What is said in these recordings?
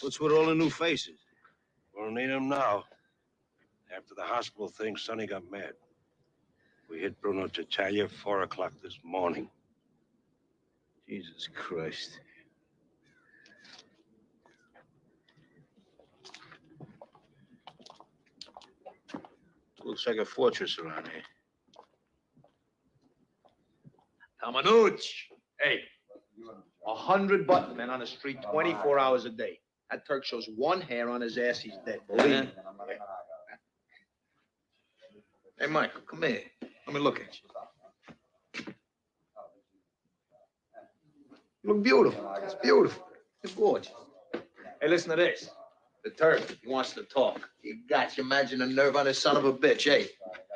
What's with all the new faces? We'll need them now. After the hospital thing, Sonny got mad. We hit Bruno Cicciaglia 4 o'clock this morning. Jesus Christ. Looks like a fortress around here. Tamanuch. Hey, 100 button men on the street 24 hours a day. That Turk shows one hair on his ass, he's dead. Believe me. Hey, Michael, come here. Let me look at you. You look beautiful. It's beautiful. You're gorgeous. Hey, listen to this. The Turk, he wants to talk. You got you. Imagine the nerve on this son of a bitch, hey.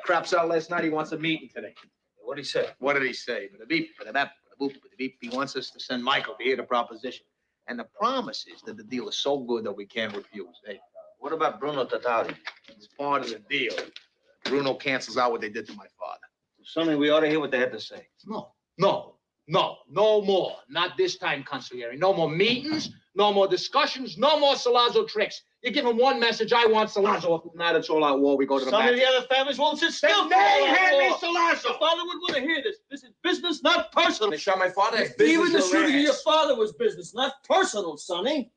Craps out last night, he wants a meeting today. What'd he say? What did he say? He wants us to send Michael to hear the proposition. And the promise is that the deal is so good that we can't refuse. Hey, What about Bruno Tatali? it's part of the deal. Bruno cancels out what they did to my father. Sonny, we ought to hear what they have to say. No more. Not this time, Consigliere. No more meetings, no more discussions, no more Salazzo tricks. You give him one message, I want Salazzo. If not, it's all out war. We go to the Some match. of the other families won't sit still. They hand me Salazzo. Your father would want to hear this. This is business, not personal. They shot my father. Even the shooting of your father was business, not personal, Sonny.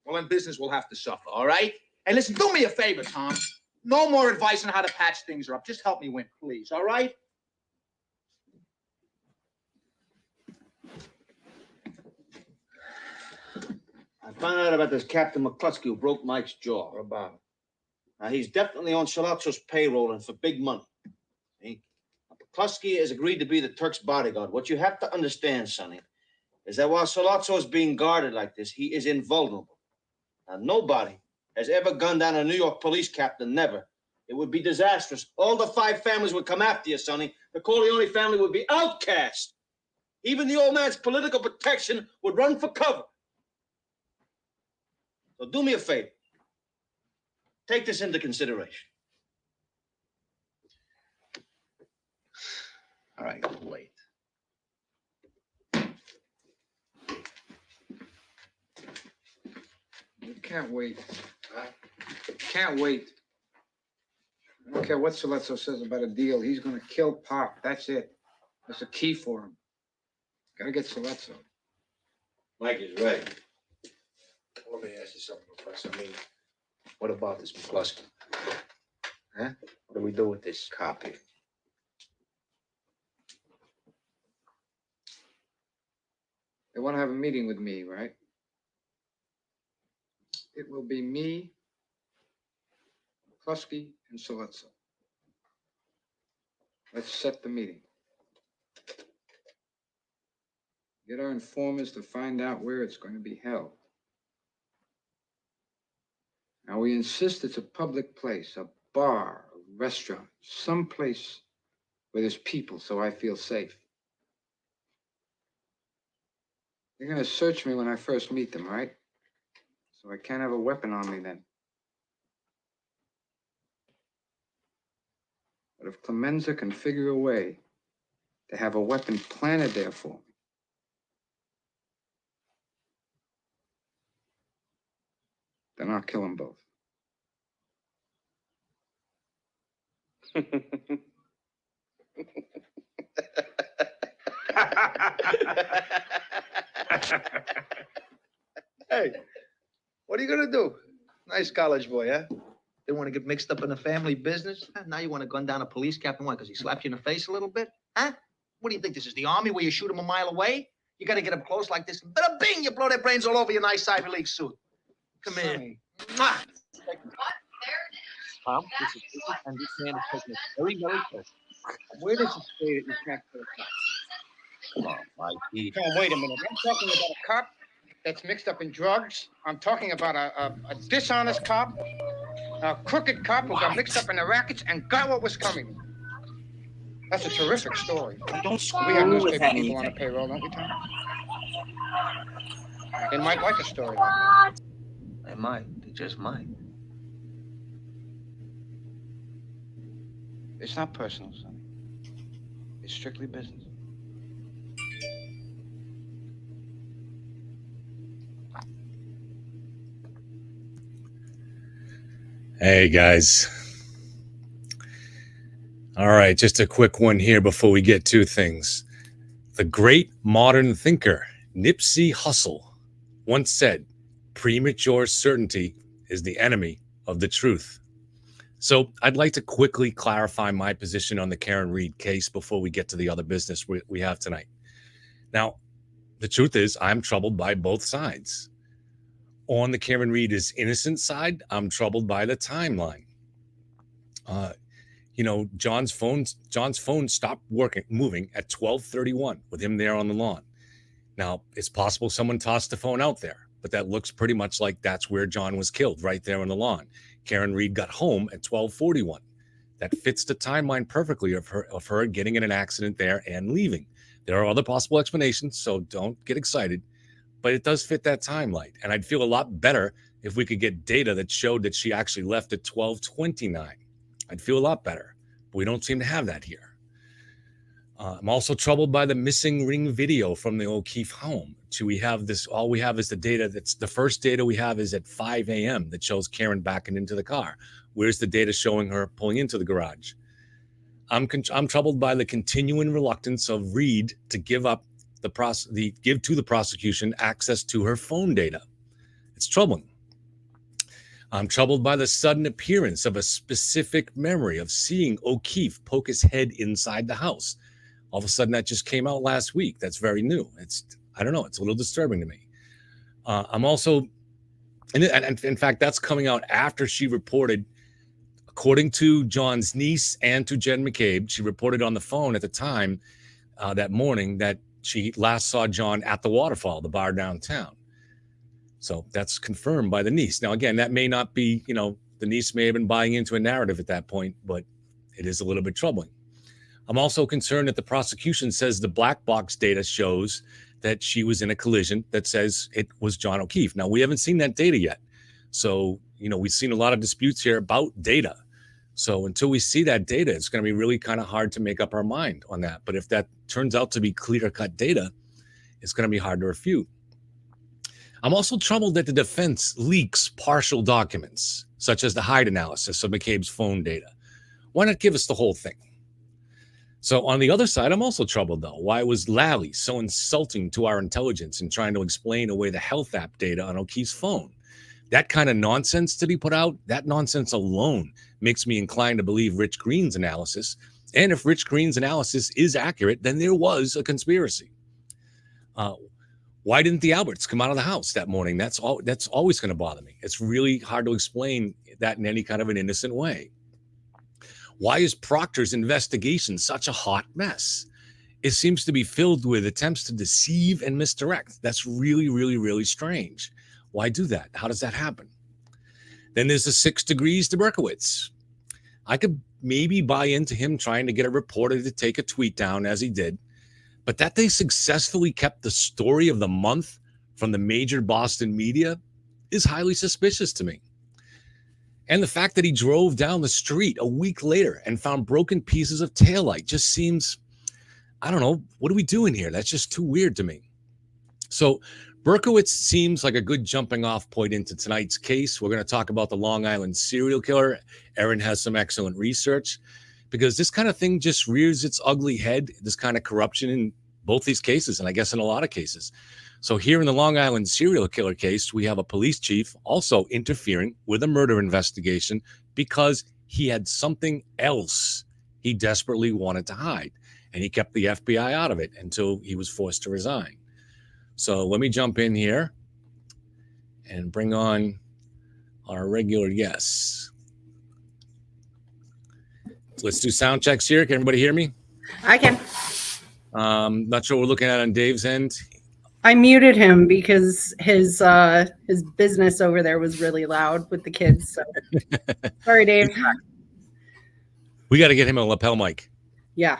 Well, then business will have to suffer, all right? Hey, listen, do me a favor, Tom. No more advice on how to patch things up. Just help me win, please, all right? I found out about this Captain McCluskey who broke Mike's jaw. What about him? Now, he's definitely on Salazzo's payroll and for big money. See? McCluskey has agreed to be the Turk's bodyguard. What you have to understand, Sonny, is that while Salazzo is being guarded like this, he is invulnerable. Now, nobody has ever gunned down a New York police captain, never. It would be disastrous. All the 5 families would come after you, Sonny. The Corleone family would be outcast. Even the old man's political protection would run for cover. So do me a favor. Take this into consideration. All right, wait. You can't wait. Can't wait. I don't care what Salazzo says about a deal. He's going to kill Pop. That's it. That's the key for him. Got to get Salazzo. Mike is right. Let me ask you something, Professor. I mean, what about this McCluskey? Huh? What do we do with this copy? They want to have a meeting with me, right? It will be me, McCluskey, and Salazzo. Let's set the meeting. Get our informers to find out where it's going to be held. Now, we insist it's a public place, a bar, a restaurant, someplace where there's people so I feel safe. They're going to search me when I first meet them, right? So I can't have a weapon on me then. But if Clemenza can figure a way to have a weapon planted there for me, then I'll kill them both. Hey, what are you gonna do? Nice college boy, huh? Didn't want to get mixed up in the family business? Huh? Now you want to gun down a police captain, why? Because he slapped you in the face a little bit? Huh? What do you think, this is the army where you shoot him a mile away? You got to get up close like this, and bada bing, you blow their brains all over your nice Ivy League suit. Come here. Mwah. Tom, this is business, and this man is taking it very, very personal. Where does it say that you can't kill a cop? Come on, Mikey. No, wait a minute. I'm talking about a cop that's mixed up in drugs. I'm talking about a dishonest cop, a crooked cop who got mixed up in the rackets and got what was coming. That's a terrific story. Don't screw We have with newspaper people anything. on the payroll, don't we, Tom? They might like a story like that. They might. They just might. It's not personal, Sonny. It's strictly business. Hey, guys. All right, just a quick one here before we get to things. The great modern thinker, Nipsey Hussle, once said, premature certainty is the enemy of the truth. So I'd like to quickly clarify my position on the Karen Reed case before we get to the other business we have tonight. Now, the truth is I'm troubled by both sides. On the Karen Reed is innocent side, I'm troubled by the timeline. John's phone stopped moving at 12:31 with him there on the lawn. Now, it's possible someone tossed the phone out there, but that looks pretty much like that's where John was killed, right there on the lawn. Karen Reed got home at 12:41. That fits the timeline perfectly of her getting in an accident there and leaving. There are other possible explanations, so don't get excited, but it does fit that timeline. And I'd feel a lot better if we could get data that showed that she actually left at 12:29. I'd feel a lot better, but we don't seem to have that here. I'm also troubled by the missing ring video from the O'Keefe home. All we have is the data. That's the first data we have is at 5 a.m. that shows Karen backing into the car. Where's the data showing her pulling into the garage? I'm troubled by the continuing reluctance of Reed to give to the prosecution access to her phone data. It's troubling. I'm troubled by the sudden appearance of a specific memory of seeing O'Keefe poke his head inside the house. All of a sudden, that just came out last week. That's very new. I don't know. It's a little disturbing to me. I'm also, and in fact, that's coming out after she reported, according to John's niece and to Jen McCabe, she reported on the phone at the time that morning that she last saw John at the Waterfall, the bar downtown. So that's confirmed by the niece. Now, again, that may not be, the niece may have been buying into a narrative at that point, but it is a little bit troubling. I'm also concerned that the prosecution says the black box data shows that she was in a collision that says it was John O'Keefe. Now, we haven't seen that data yet. So, we've seen a lot of disputes here about data. So until we see that data, it's going to be really kind of hard to make up our mind on that. But if that turns out to be clear-cut data, it's going to be hard to refute. I'm also troubled that the defense leaks partial documents, such as the Hyde analysis of McCabe's phone data. Why not give us the whole thing? So on the other side, I'm also troubled, though. Why was Lally so insulting to our intelligence in trying to explain away the health app data on O'Keefe's phone? That kind of nonsense to be put out, that nonsense alone makes me inclined to believe Rich Green's analysis. And if Rich Green's analysis is accurate, then there was a conspiracy. Why didn't the Alberts come out of the house that morning? That's always going to bother me. It's really hard to explain that in any kind of an innocent way. Why is Proctor's investigation such a hot mess? It seems to be filled with attempts to deceive and misdirect. That's really, really, really strange. Why do that? How does that happen? Then there's the 6 degrees to Berkowitz. I could maybe buy into him trying to get a reporter to take a tweet down as he did, but that they successfully kept the story of the month from the major Boston media is highly suspicious to me. And the fact that he drove down the street a week later and found broken pieces of taillight just seems, I don't know, what are we doing here? That's just too weird to me. So Berkowitz seems like a good jumping off point into tonight's case. We're going to talk about the Long Island serial killer. Erin has some excellent research because this kind of thing just rears its ugly head, this kind of corruption in both these cases, and I guess in a lot of cases. So here in the Long Island serial killer case, we have a police chief also interfering with a murder investigation because he had something else he desperately wanted to hide, and he kept the FBI out of it until he was forced to resign. So let me jump in here and bring on our regular guests. Let's do sound checks here. Can everybody hear me? I can. Not sure what we're looking at on Dave's end. I muted him because his business over there was really loud with the kids. So sorry, Dave. We got to get him a lapel mic. Yeah.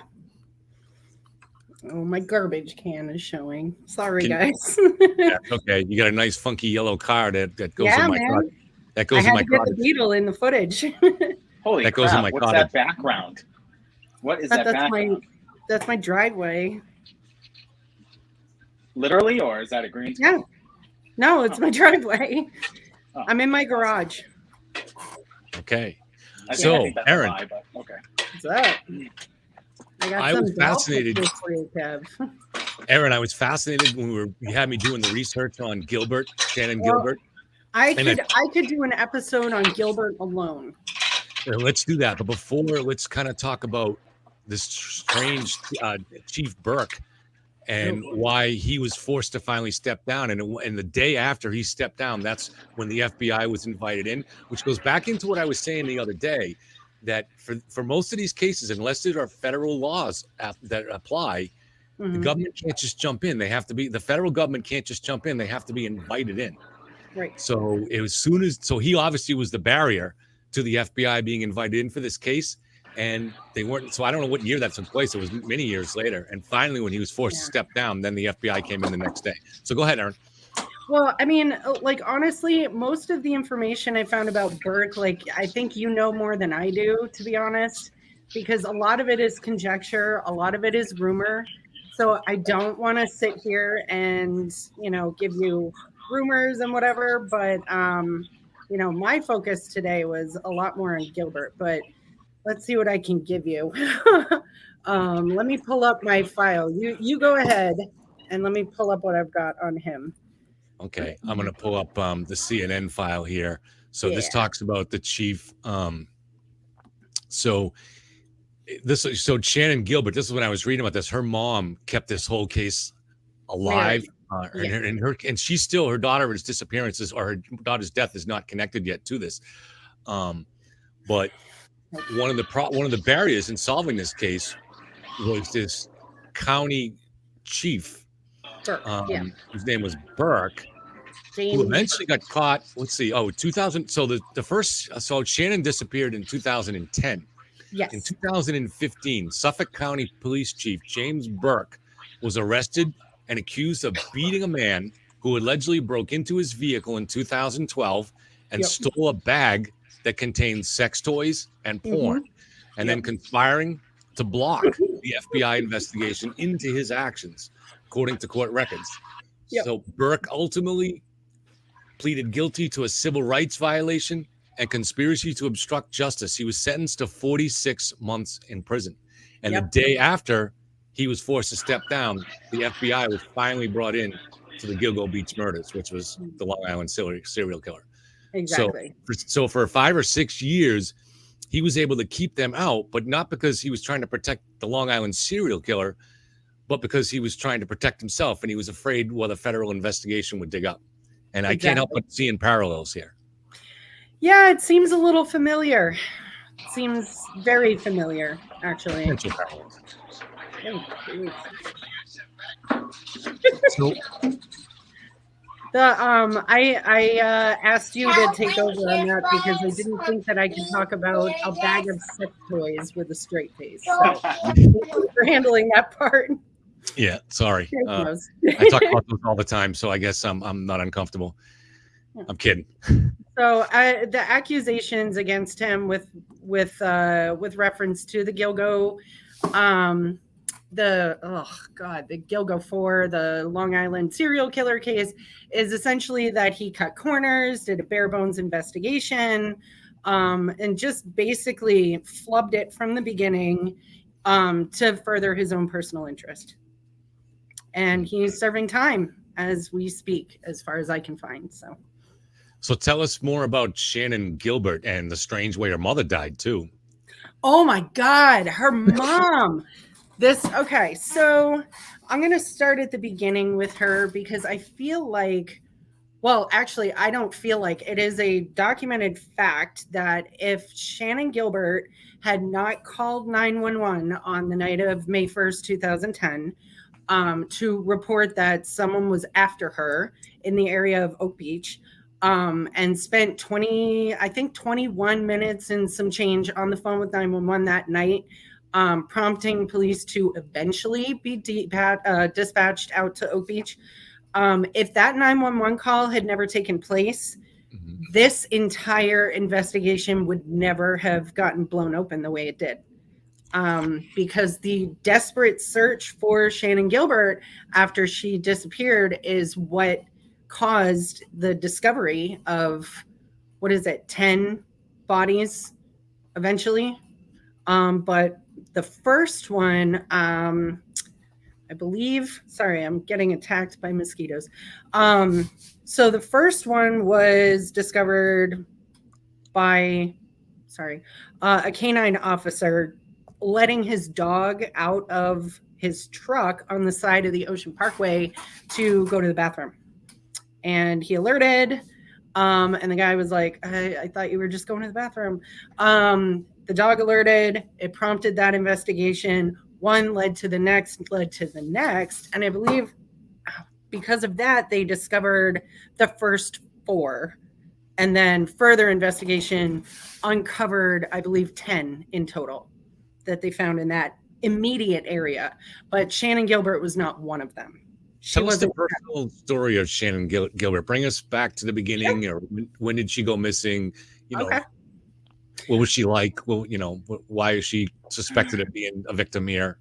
Oh, my garbage can is showing. Sorry, guys. Yeah, okay. You got a nice funky yellow car that goes in my car. That goes in my car. I had to get the beetle in the footage. Holy that crap. Goes in my What's cottage. That background? What is that background? That's my driveway. Literally, or is that a green screen? Yeah. No, it's my driveway. Oh. I'm in my garage. Okay. I So, think that's Aaron. a lie, but okay. What's up? I got I some was fascinated. doll pictures for you, Kev. Aaron, I was fascinated when you had me doing the research on Gilbert, Shannan Well, Gilbert. I could do an episode on Gilbert alone. Let's do that. But before, let's kind of talk about this strange Chief Burke and why he was forced to finally step down. And the day after he stepped down, that's when the FBI was invited in, which goes back into what I was saying the other day, that for most of these cases, unless there are federal laws that apply, the government can't just jump in. The federal government can't just jump in. They have to be invited in. Right. So he obviously was the barrier to the FBI being invited in for this case. And they weren't. So I don't know what year that took place. It was many years later. And finally, when he was forced to step down, then the FBI came in the next day. So go ahead, Aaron. Well, I mean, like, honestly, most of the information I found about Burke, like, I think you know more than I do, to be honest, because a lot of it is conjecture. A lot of it is rumor. So I don't want to sit here and, give you rumors and whatever. But, my focus today was a lot more on Gilbert. But let's see what I can give you. Let me pull up my file. You go ahead and let me pull up what I've got on him. Okay, I'm going to pull up the CNN file here. So this talks about the chief. So Shannan Gilbert, this is when I was reading about this. Her mom kept this whole case alive, and she's still, her daughter's disappearances or her daughter's death is not connected yet to this. But one of the barriers in solving this case was this county chief, whose name was Burke, who eventually got caught. Let's see. 2000. So Shannan disappeared in 2010. Yes. In 2015, Suffolk County Police Chief James Burke was arrested and accused of beating a man who allegedly broke into his vehicle in 2012 and stole a bag that contained sex toys and porn, and then conspiring to block the FBI investigation into his actions, according to court records. So Burke ultimately pleaded guilty to a civil rights violation and conspiracy to obstruct justice. He was sentenced to 46 months in prison. And the day after he was forced to step down, the FBI was finally brought in to the Gilgo Beach murders, which was the Long Island serial killer. Exactly. So for 5 or 6 years, he was able to keep them out, but not because he was trying to protect the Long Island serial killer, but because he was trying to protect himself, and he was afraid what a federal investigation would dig up. And I can't help but seeing parallels here. Yeah, it seems a little familiar. It seems very familiar, actually. So, I asked you to take over on that because I didn't think that I could talk about a bag of sex toys with a straight face. So thank you for handling that part. Yeah, sorry. I talk about those all the time, so I guess I'm not uncomfortable. I'm kidding. So the accusations against him with reference to the Gilgo, the Gilgo 4, the Long Island serial killer case, is essentially that he cut corners, did a bare bones investigation, and just basically flubbed it from the beginning to further his own personal interest. And he's serving time as we speak, as far as I can find. So tell us more about Shannan Gilbert and the strange way her mother died too. Oh my God, her mom. Okay, so I'm going to start at the beginning with her because I feel like, well, actually, I don't feel like it is a documented fact that if Shannan Gilbert had not called 911 on the night of May 1st, 2010, to report that someone was after her in the area of Oak Beach, and spent 21 minutes and some change on the phone with 911 that night, prompting police to eventually be dispatched out to Oak Beach. If that 911 call had never taken place, this entire investigation would never have gotten blown open the way it did. Because the desperate search for Shannan Gilbert after she disappeared is what caused the discovery of 10 bodies eventually. But the first one, I believe, sorry, I'm getting attacked by mosquitoes. So the first one was discovered by, a canine officer letting his dog out of his truck on the side of the Ocean Parkway to go to the bathroom. And he alerted, and the guy was like, I thought you were just going to the bathroom. The dog alerted, it prompted that investigation. One led to the next, and I believe because of that, they discovered the first 4. And then further investigation uncovered, I believe, 10 in total that they found in that immediate area. But Shannan Gilbert was not one of them. Tell us the personal story of Shannan Gilbert. Bring us back to the beginning, or when did she go missing? You know, what was she like? Well, you know, why is she suspected of being a victim here?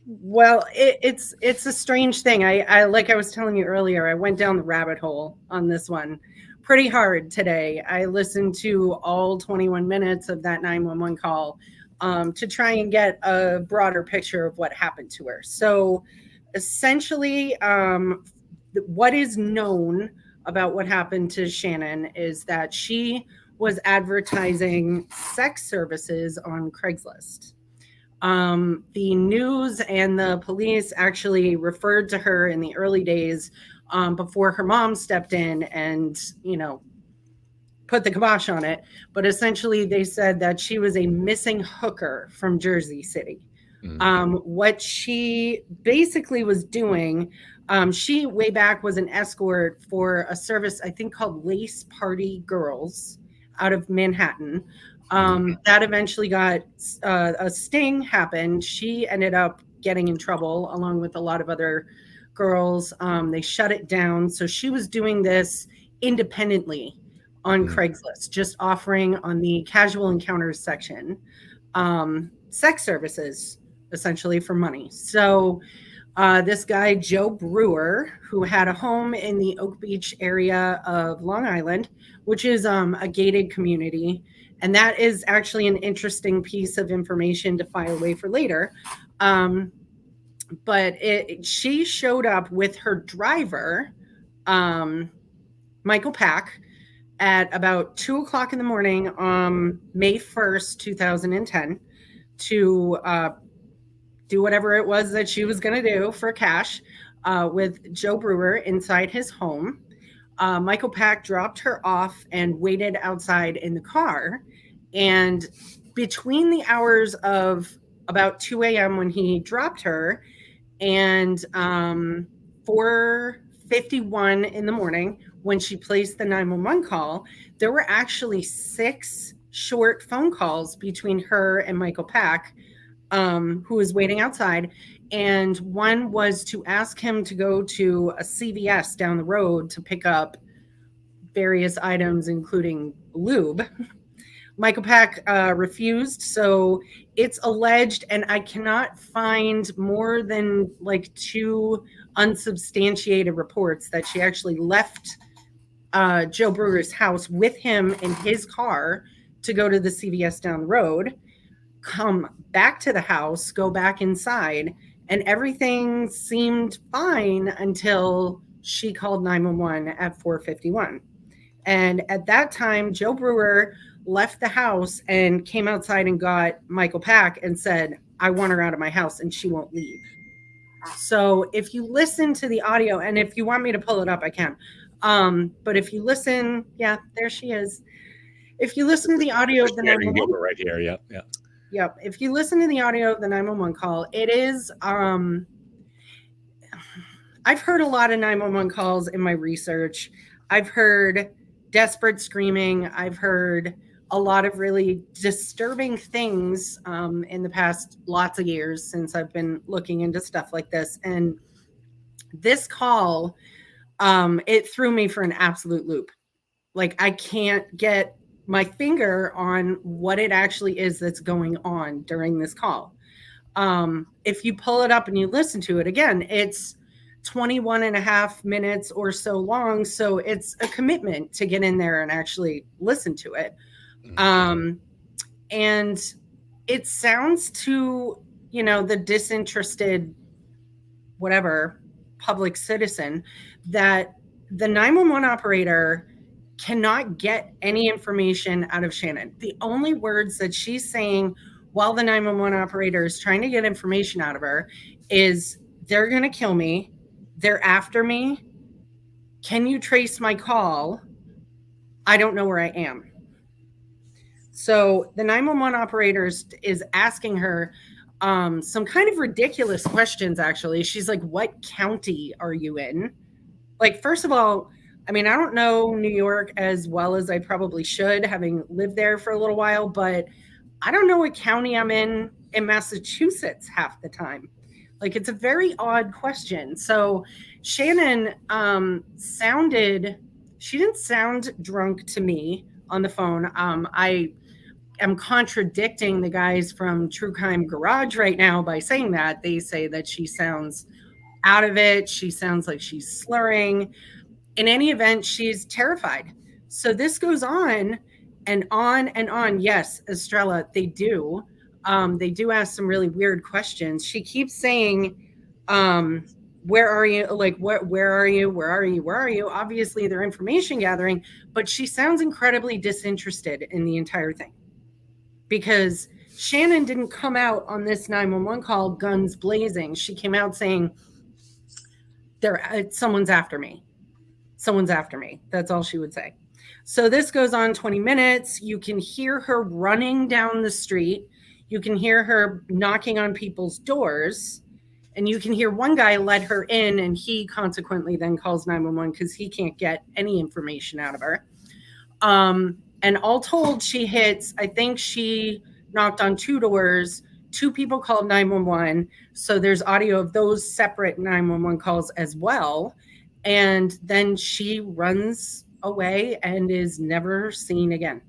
Well, it's a strange thing. I like I was telling you earlier, I went down the rabbit hole on this one pretty hard today. I listened to all 21 minutes of that 911 call to try and get a broader picture of what happened to her. So essentially, what is known about what happened to Shannan is that she was advertising sex services on Craigslist. The news and the police actually referred to her in the early days before her mom stepped in and, you know, put the kibosh on it. But essentially they said that she was a missing hooker from Jersey City. What she basically was doing, she way back was an escort for a service, I think called Lace Party Girls out of Manhattan. That eventually got a sting happened. She ended up getting in trouble along with a lot of other girls. They shut it down. So she was doing this independently on Craigslist, just offering on the casual encounters section, sex services essentially for money. So this guy, Joe Brewer, who had a home in the Oak Beach area of Long Island, which is a gated community. And that is actually an interesting piece of information to file away for later. But she showed up with her driver, Michael Pack, at about 2:00 in the morning on May 1st, 2010, to do whatever it was that she was going to do for cash with Joe Brewer inside his home. Michael Pack dropped her off and waited outside in the car. And between the hours of about 2 a.m. when he dropped her and 4:51 in the morning when she placed the 911 call, there were actually 6 short phone calls between her and Michael Pack, who was waiting outside. And one was to ask him to go to a CVS down the road to pick up various items, including lube. Michael Pack refused. So it's alleged, and I cannot find more than like 2 unsubstantiated reports that she actually left Joe Brewer's house with him in his car to go to the CVS down the road, come back to the house, go back inside, and everything seemed fine until she called 911 at 4:51. And at that time, Joe Brewer left the house and came outside and got Michael Pack and said, I want her out of my house and she won't leave. So if you listen to the audio, and if you want me to pull it up, I can. But if you listen, yeah, there she is. If you listen to the audio of the 911 right here, yeah. Yep. If you listen to the audio of the 911 call, it is, I've heard a lot of 911 calls in my research. I've heard desperate screaming. I've heard a lot of really disturbing things in the past lots of years since I've been looking into stuff like this. And this call, it threw me for an absolute loop. Like, I can't get my finger on what it actually is that's going on during this call. If you pull it up and you listen to it again, it's 21 and a half minutes or so long. So it's a commitment to get in there and actually listen to it. And it sounds to, the disinterested, whatever, public citizen, that the 911 operator cannot get any information out of Shannan. The only words that she's saying while the 911 operator is trying to get information out of her is, they're going to kill me. They're after me. Can you trace my call? I don't know where I am. So the 911 operator is asking her some kind of ridiculous questions, actually. She's like, what county are you in? Like, first of all, I mean, I don't know New York as well as I probably should, having lived there for a little while, but I don't know what county I'm in Massachusetts half the time. Like, it's a very odd question. So Shannan she didn't sound drunk to me on the phone. I am contradicting the guys from True Crime Garage right now by saying that. They say that she sounds out of it. She sounds like she's slurring. In any event, she's terrified. So this goes on and on and on. Yes, Estrella, they do. They do ask some really weird questions. She keeps saying, where are you? Like, where are you? Where are you? Where are you? Obviously, they're information gathering, but she sounds incredibly disinterested in the entire thing. Because Shannan didn't come out on this 911 call guns blazing. She came out saying, someone's after me. Someone's after me. That's all she would say. So this goes on 20 minutes. You can hear her running down the street. You can hear her knocking on people's doors. And you can hear one guy let her in, and he consequently then calls 911 because he can't get any information out of her. And all told, I think she knocked on 2 doors. 2 people called 911. So there's audio of those separate 911 calls as well. And then she runs away and is never seen again.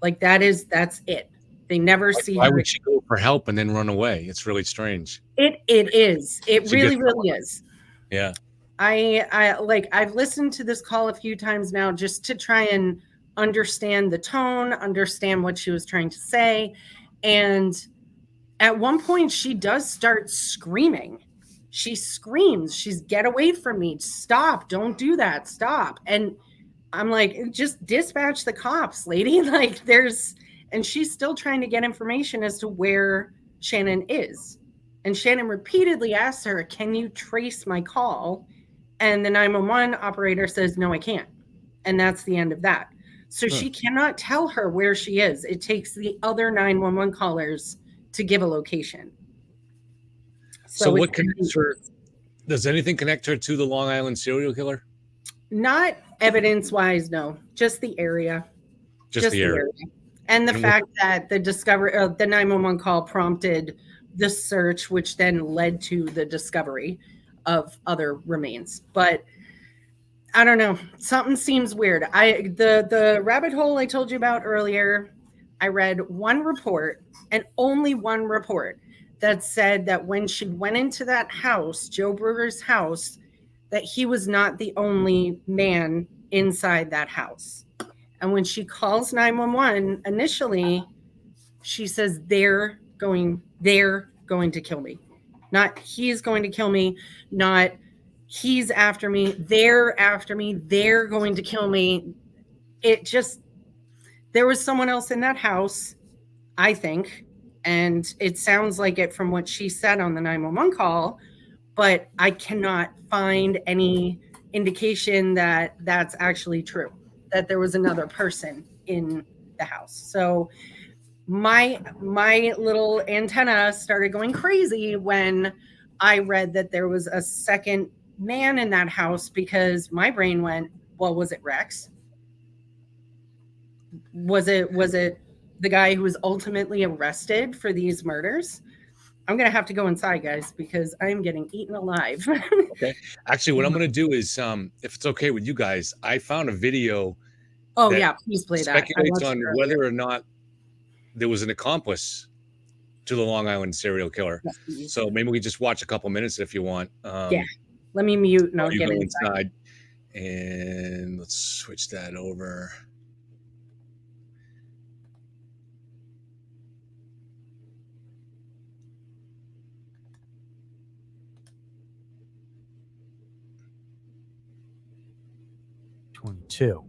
Like, that's it. They never see her. Why would she go for help and then run away? It's really strange. It is. It really is. Yeah. I've listened to this call a few times now just to try and understand the tone, understand what she was trying to say. And at one point she does start screaming. She screams, get away from me. Stop. Don't do that. Stop. And I'm like, just dispatch the cops, lady. Like, and she's still trying to get information as to where Shannan is. And Shannan repeatedly asks her, can you trace my call? And the 911 operator says, no, I can't. And that's the end of that. So she cannot tell her where she is. It takes the other 911 callers to give a location. So what connects her? Does anything connect her to the Long Island serial killer? Not evidence-wise, no. Just the area. Just the area. And the fact that the 911 call prompted the search, which then led to the discovery of other remains. But I don't know. Something seems weird. The rabbit hole I told you about earlier, I read one report, and only one report, that said that when she went into that house, Joe Brewer's house, that he was not the only man inside that house. And when she calls 911 initially, she says, they're going to kill me. Not he's going to kill me, not he's after me, they're after me, they're going to kill me. There was someone else in that house, I think, and it sounds like it from what she said on the 911 call, but I cannot find any indication that that's actually true, that there was another person in the house. So my little antenna started going crazy when I read that there was a second man in that house, because my brain went, well, was it Rex? Was it the guy who was ultimately arrested for these murders? I'm going to have to go inside, guys, because I'm getting eaten alive. Okay. Actually, what I'm going to do is, if it's okay with you guys, I found a video. Oh, yeah, please play that. Speculates on whether or not there was an accomplice to the Long Island serial killer. Yes, so maybe we just watch a couple minutes if you want. Yeah. Let me mute and I'll get inside. And let's switch that over. 22.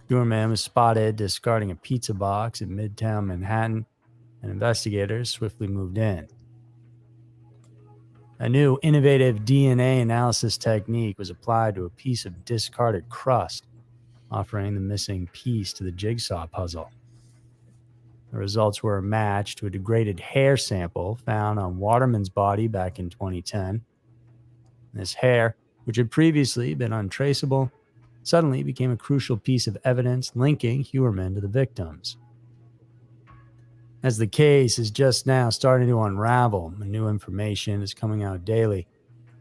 Huerman was spotted discarding a pizza box in Midtown Manhattan, and investigators swiftly moved in. A new innovative DNA analysis technique was applied to a piece of discarded crust, offering the missing piece to the jigsaw puzzle. The results were a match to a degraded hair sample found on Waterman's body back in 2010. This hair, which had previously been untraceable, suddenly became a crucial piece of evidence linking Huerman to the victims. As the case is just now starting to unravel and new information is coming out daily,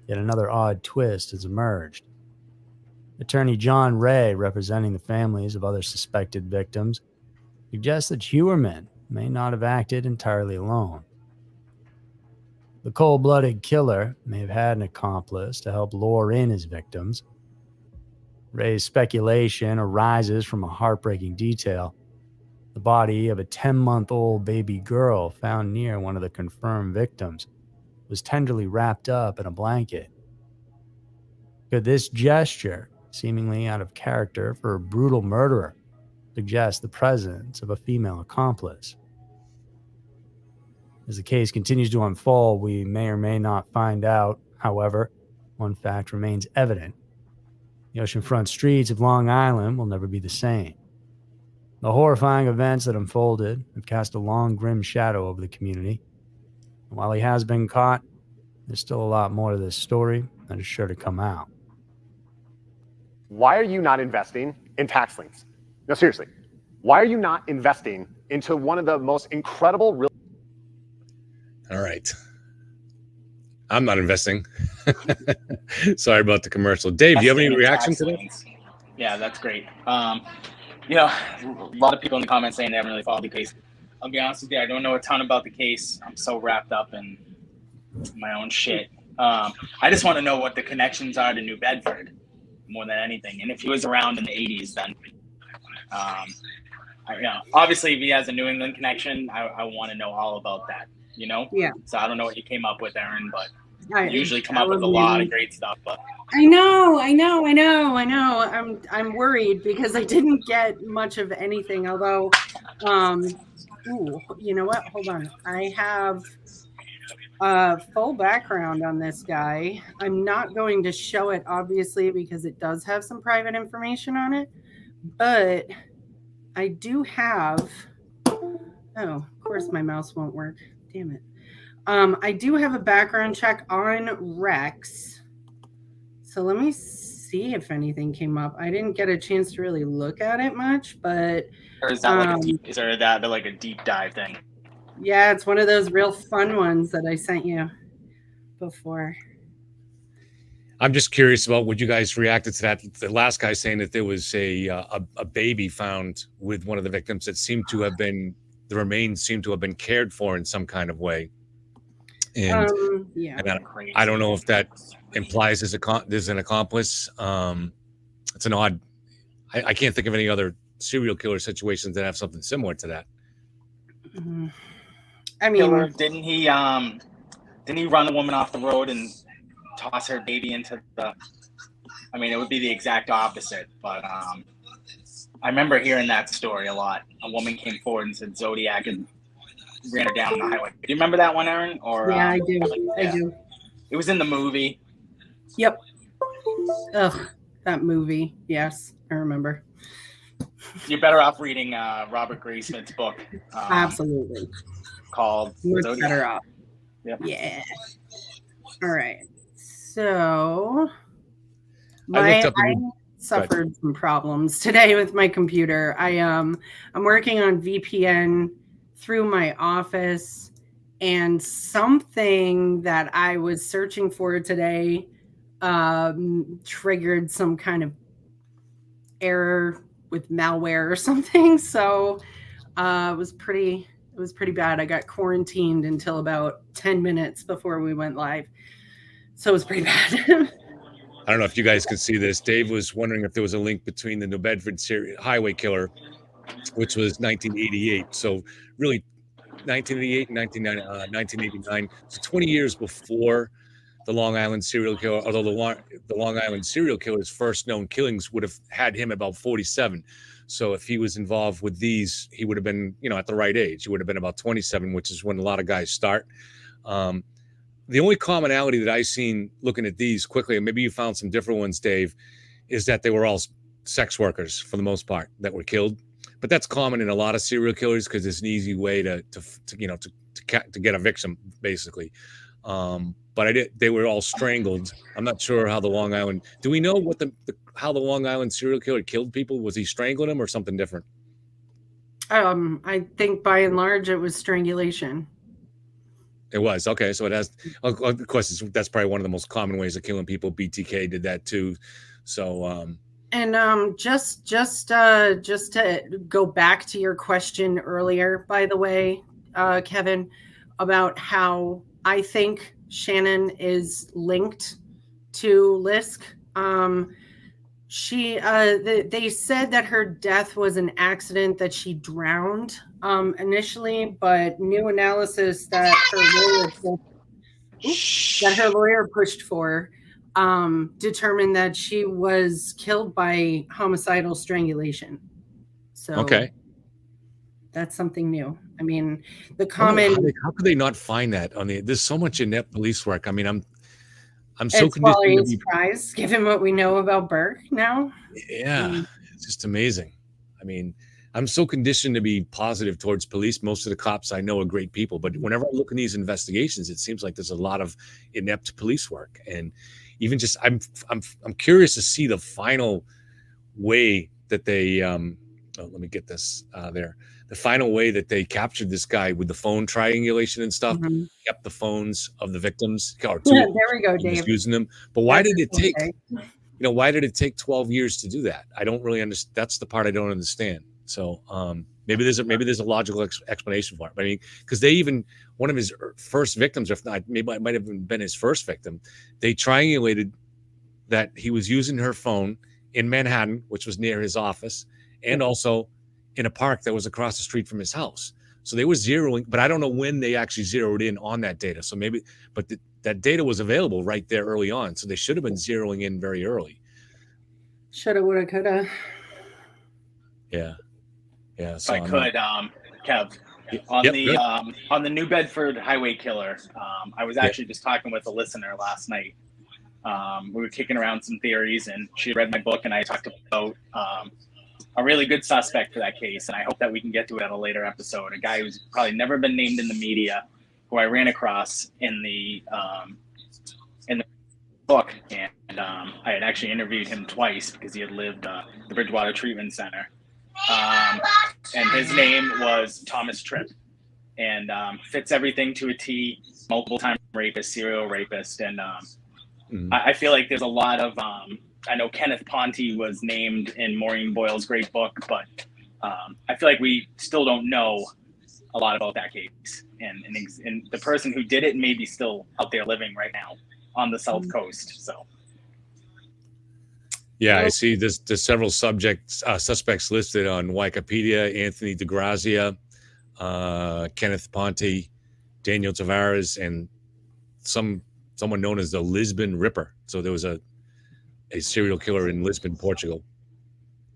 yet another odd twist has emerged. Attorney John Ray, representing the families of other suspected victims, suggests that Huerman may not have acted entirely alone. The cold-blooded killer may have had an accomplice to help lure in his victims. Ray's speculation arises from a heartbreaking detail. The body of a 10-month-old baby girl found near one of the confirmed victims was tenderly wrapped up in a blanket. Could this gesture, seemingly out of character for a brutal murderer, suggest the presence of a female accomplice? As the case continues to unfold, we may or may not find out. However, one fact remains evident. The oceanfront streets of Long Island will never be the same. The horrifying events that unfolded have cast a long, grim shadow over the community. And while he has been caught, there's still a lot more to this story that is sure to come out. Why are you not investing in tax liens? No, seriously. Why are you not investing into one of the most incredible real... All right. I'm not investing. Sorry about the commercial. Dave, do you have any reaction to that? Yeah, that's great. You know, a lot of people in the comments saying they haven't really followed the case. I'll be honest with you, I don't know a ton about the case. I'm so wrapped up in my own shit. I just want to know what the connections are to New Bedford more than anything. And if he was around in the 80s, then, you know, obviously if he has a New England connection, I want to know all about that, you know? Yeah. So I don't know what you came up with, Aaron, but you usually come up with a lot of great stuff. But I know. I'm worried because I didn't get much of anything. Although, you know what? Hold on. I have a full background on this guy. I'm not going to show it, obviously, because it does have some private information on it. But I do have. Oh, of course, my mouse won't work. Damn it. I do have a background check on Rex. So let me see if anything came up. I didn't get a chance to really look at it much, but or is that like a deep dive thing? Yeah, it's one of those real fun ones that I sent you before. I'm just curious about what you guys reacted to that. The last guy saying that there was a baby found with one of the victims that seemed to have been, the remains seemed to have been cared for in some kind of way. And, yeah, and I don't know if that implies there's an accomplice. It's an odd. I can't think of any other serial killer situations that have something similar to that. I mean, didn't he run the woman off the road and toss her baby into the? I mean, it would be the exact opposite. But I remember hearing that story a lot. A woman came forward and said Zodiac and ran her down the highway. Do you remember that one, Aaron? Or yeah, I do. Yeah. I do. It was in the movie. Yep. Ugh, that movie. Yes, I remember. You're better off reading Robert Graysmith's book. Absolutely. Called You're Zodiac. better off. Yep. Yeah. All right. So I suffered some problems today with my computer. I'm working on VPN through my office, and something that I was searching for today triggered some kind of error with malware or something. So it was pretty bad. I got quarantined until about 10 minutes before we went live. So it was pretty bad. I don't know if you guys can see this. Dave was wondering if there was a link between the New Bedford highway killer, which was 1988. So really 1988 and 1989. So 20 years before the Long Island serial killer, although the Long Island serial killer's first known killings would have had him about 47. So if he was involved with these, he would have been, at the right age. He would have been about 27, which is when a lot of guys start. The only commonality that I've seen looking at these quickly, and maybe you found some different ones, Dave, is that they were all sex workers for the most part that were killed. But that's common in a lot of serial killers because it's an easy way to get a victim, basically. But they were all strangled. I'm not sure how the Long Island. Do we know how the Long Island serial killer killed people? Was he strangling them or something different? I think by and large it was strangulation. It was okay. So it has. Of course, that's probably one of the most common ways of killing people. BTK did that too. So. And just to go back to your question earlier, by the way, Kevin, about how I think Shannan is linked to LISK. They said that her death was an accident, that she drowned initially, but new analysis that her lawyer pushed for determined that she was killed by homicidal strangulation. So okay, that's something new. I mean, the common. How could they not find that on the? There's so much inept police work. I mean, I'm so conditioned to be surprised, given what we know about Burke now. Yeah, it's just amazing. I mean, I'm so conditioned to be positive towards police. Most of the cops I know are great people, but whenever I look in these investigations, it seems like there's a lot of inept police work. And even just, I'm curious to see the final way that they. Let me get this there. The final way that they captured this guy with the phone triangulation and stuff, kept the phones of the victims. There we go, Dave. Using them. But why did it take, why did it take 12 years to do that? I don't really understand. That's the part I don't understand. So maybe there's a logical explanation for it. I mean, because one of his first victims, if not, maybe it might have been his first victim, they triangulated that he was using her phone in Manhattan, which was near his office, and also in a park that was across the street from his house. So they were zeroing, but I don't know when they actually zeroed in on that data. So maybe, but that data was available right there early on. So they should have been zeroing in very early. Shoulda, woulda, coulda. Yeah. Yeah. So if I could, Kev, on the New Bedford highway killer, I was actually just talking with a listener last night. We were kicking around some theories, and she read my book, and I talked about a really good suspect for that case, and I hope that we can get to it at a later episode. A guy who's probably never been named in the media, who I ran across in the book, and I had actually interviewed him twice because he had lived the Bridgewater Treatment Center, and his name was Thomas Tripp, and fits everything to a T. Multiple-time rapist, serial rapist, and I feel like there's a lot of I know Kenneth Ponte was named in Maureen Boyle's great book, but I feel like we still don't know a lot about that case. And the person who did it may be still out there living right now on the South Coast. So, yeah, I see there's several suspects listed on Wikipedia: Anthony DeGrazia, Kenneth Ponte, Daniel Tavares, and someone known as the Lisbon Ripper. So there was a serial killer in Lisbon, Portugal.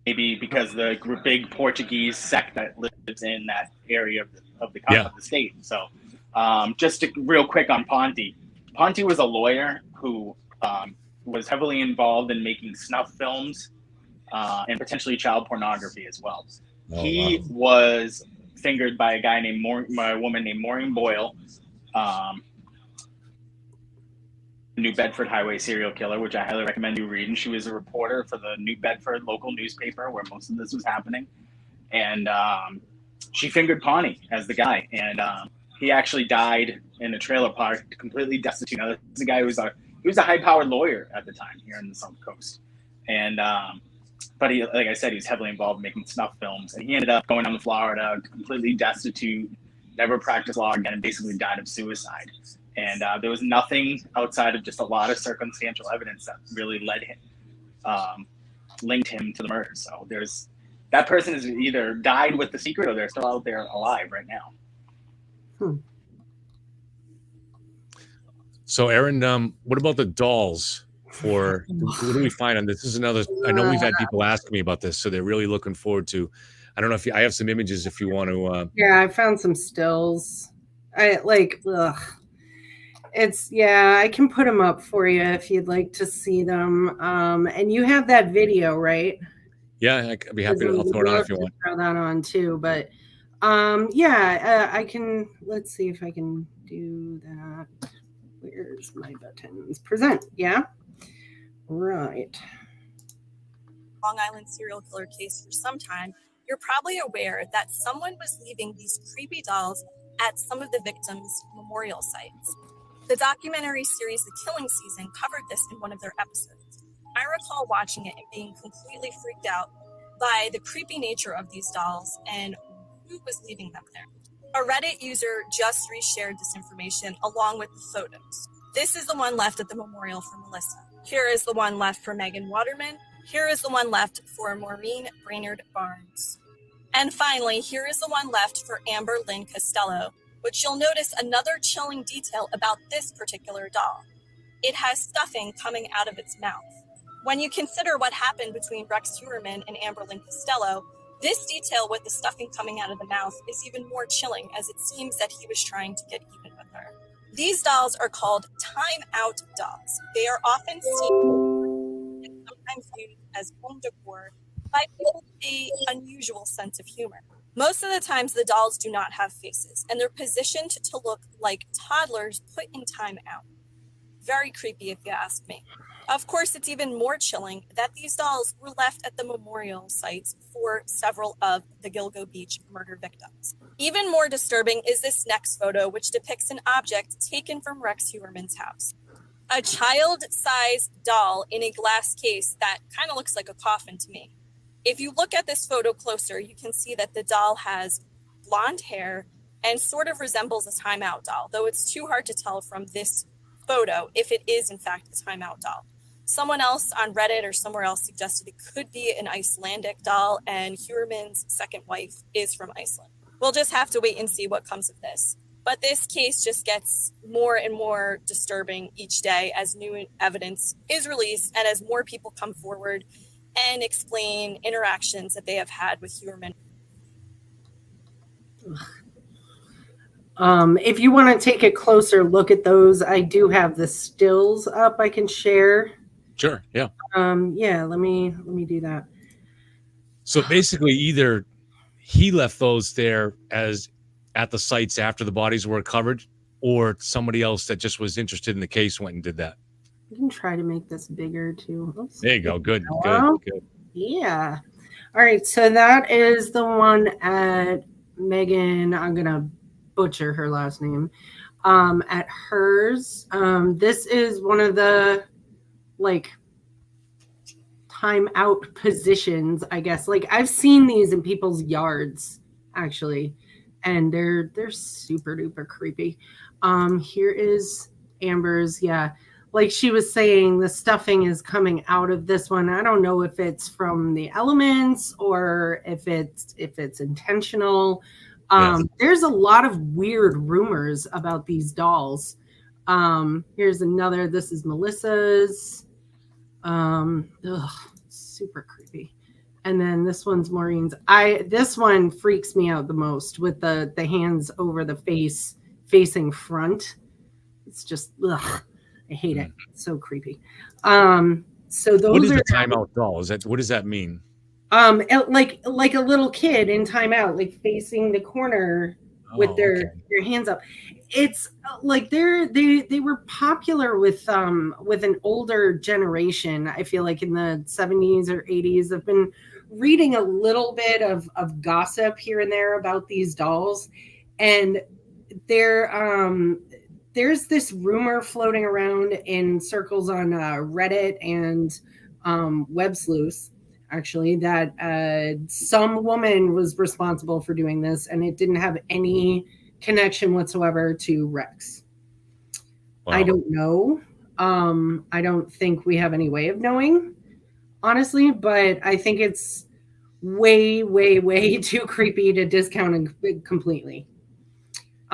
Maybe because the big Portuguese sect that lives in that area of the state. So just real quick on Ponte. Ponte was a lawyer who was heavily involved in making snuff films and potentially child pornography as well. He was fingered by a woman named Maureen Boyle, New Bedford highway serial killer, which I highly recommend you read. And she was a reporter for the New Bedford local newspaper where most of this was happening. And she fingered Ponte as the guy. And he actually died in a trailer park, completely destitute. Now, this is a guy who was a high-powered lawyer at the time here in the South Coast. And but he, like I said, he was heavily involved in making snuff films. And he ended up going down to Florida, completely destitute, never practiced law again, and basically died of suicide. And there was nothing outside of just a lot of circumstantial evidence that really linked him to the murder. So that person has either died with the secret or they're still out there alive right now. So, Aaron, what about the dolls? What do we find on this? This is another. I know we've had people ask me about this, so they're really looking forward to. I don't know if I have some images if you want to. Yeah, I found some stills. I can put them up for you if you'd like to see them. And you have that video, right? Yeah, I'd be happy to. I'll throw it on if you want. Throw that on too, but I can. Let's see if I can do that. Where's my buttons? Present. Yeah. Right. Long Island serial killer case for some time, you're probably aware that someone was leaving these creepy dolls at some of the victims' memorial sites. The documentary series The Killing Season covered this in one of their episodes. I recall watching it and being completely freaked out by the creepy nature of these dolls and who was leaving them there. A Reddit user just reshared this information along with the photos. This is the one left at the memorial for Melissa. Here is the one left for Megan Waterman. Here is the one left for Maureen Brainerd Barnes. And finally, here is the one left for Amber Lynn Costello, which you'll notice another chilling detail about this particular doll. It has stuffing coming out of its mouth. When you consider what happened between Rex Heuermann and Amber Lynn Costello, this detail with the stuffing coming out of the mouth is even more chilling, as it seems that he was trying to get even with her. These dolls are called timeout dolls. They are often seen and sometimes used as home decor by people with an unusual sense of humor. Most of the times, the dolls do not have faces, and they're positioned to look like toddlers put in timeout. Very creepy, if you ask me. Of course, it's even more chilling that these dolls were left at the memorial sites for several of the Gilgo Beach murder victims. Even more disturbing is this next photo, which depicts an object taken from Rex Heuermann's house. A child-sized doll in a glass case that kind of looks like a coffin to me. If you look at this photo closer, you can see that the doll has blonde hair and sort of resembles a timeout doll, though it's too hard to tell from this photo if it is in fact a timeout doll. Someone else on Reddit or somewhere else suggested it could be an Icelandic doll, and Heuermann's second wife is from Iceland. We'll just have to wait and see what comes of this. But this case just gets more and more disturbing each day as new evidence is released and as more people come forward and explain interactions that they have had with Heuermann. If you want to take a closer look at those, I do have the stills up I can share. Sure. Yeah. Let me do that. So basically, either he left those there as at the sites after the bodies were recovered, or somebody else that just was interested in the case went and did that. You can try to make this bigger too. Oops. There you go. Good. Yeah. All right. So that is the one at Megan. I'm gonna butcher her last name. At hers. This is one of the timeout positions, I guess. I've seen these in people's yards actually, and they're super duper creepy. Here is Amber's. Yeah. Like she was saying, the stuffing is coming out of this one. I don't know if it's from the elements or if it's intentional. Yes. There's a lot of weird rumors about these dolls. Here's another. This is Melissa's. Super creepy. And then this one's Maureen's. This one freaks me out the most with the hands over the face facing front. It's just I hate it. It's so creepy. So those what is are a timeout doll? What does that mean? Like a little kid in timeout, like facing the corner with their hands up. It's like they were popular with an older generation. I feel like in the 70s or 80s. I've been reading a little bit of gossip here and there about these dolls, and there's this rumor floating around in circles on Reddit and Web Sleuths, actually, that some woman was responsible for doing this, and it didn't have any connection whatsoever to Rex. Wow. I don't know. I don't think we have any way of knowing, honestly, but I think it's way, way, way too creepy to discount it completely.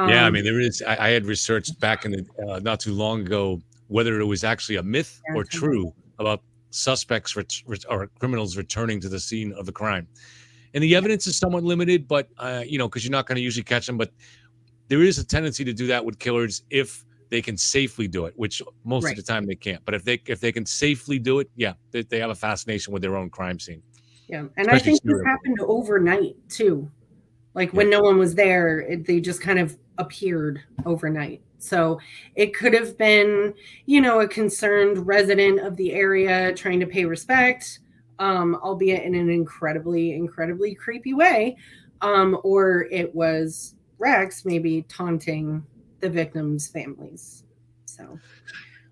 Yeah, I mean, there is. I had researched back in the not too long ago whether it was actually a myth or true about suspects or criminals returning to the scene of the crime. And the evidence is somewhat limited, but because you're not going to usually catch them. But there is a tendency to do that with killers if they can safely do it, which most of the time they can't. But if they can safely do it, yeah, they have a fascination with their own crime scene. Yeah, and I think this happened overnight too. Like when no one was there, they just kind of appeared overnight. So it could have been, a concerned resident of the area trying to pay respect, albeit in an incredibly, incredibly creepy way. Or it was Rex maybe taunting the victims' families. So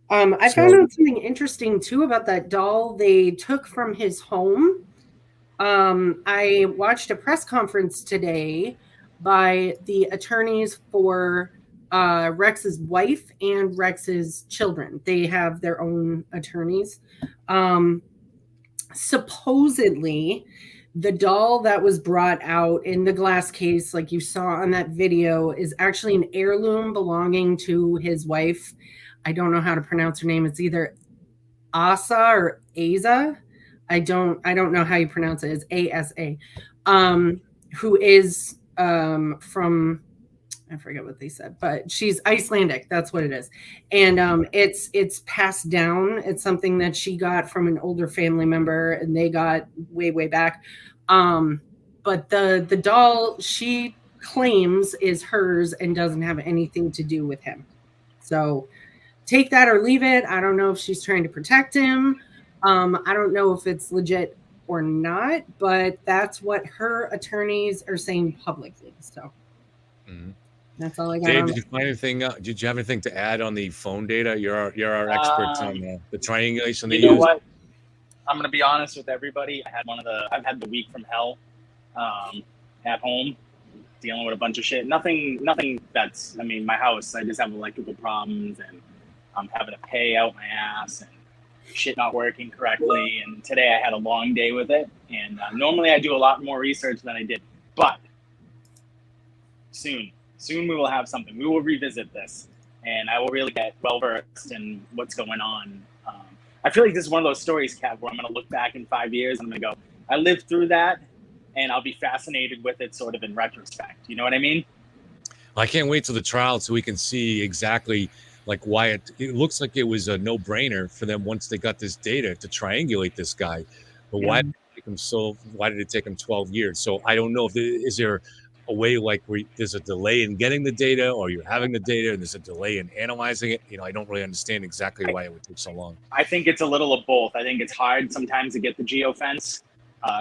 I found out something interesting too about that doll they took from his home. I watched a press conference today by the attorneys for Rex's wife and Rex's children. They have their own attorneys. Supposedly, the doll that was brought out in the glass case, like you saw on that video, is actually an heirloom belonging to his wife. I don't know how to pronounce her name. It's either Asa or Asa. I don't know how you pronounce it. It's A-S-A. Who is from, I forget what they said, but she's Icelandic. That's what it is. And it's passed down. It's something that she got from an older family member, and they got way, way back. But the doll she claims is hers and doesn't have anything to do with him. So take that or leave it. I don't know if she's trying to protect him. I don't know if it's legit or not, but that's what her attorneys are saying publicly. So that's all I got. Dave, did you find anything? Did you have anything to add on the phone data? You're our expert on the triangulation. You know what? I'm gonna be honest with everybody. I've had the week from hell at home, dealing with a bunch of shit. Nothing that's. I mean, my house. I just have electrical problems, and I'm having to pay out my ass and shit not working correctly. And today I had a long day with it. And normally I do a lot more research than I did. But soon we will have something. We will revisit this, and I will really get well versed in what's going on. I feel like this is one of those stories, Kev, where I'm going to look back in 5 years and I'm going to go, I lived through that, and I'll be fascinated with it sort of in retrospect. You know what I mean? I can't wait till the trial so we can see exactly like why it looks like it was a no-brainer for them once they got this data to triangulate this guy. But why did it take them 12 years? So I don't know is there a way like where there's a delay in getting the data, or you're having the data and there's a delay in analyzing it? I don't really understand exactly why it would take so long. I think it's a little of both. I think it's hard sometimes to get the geofence,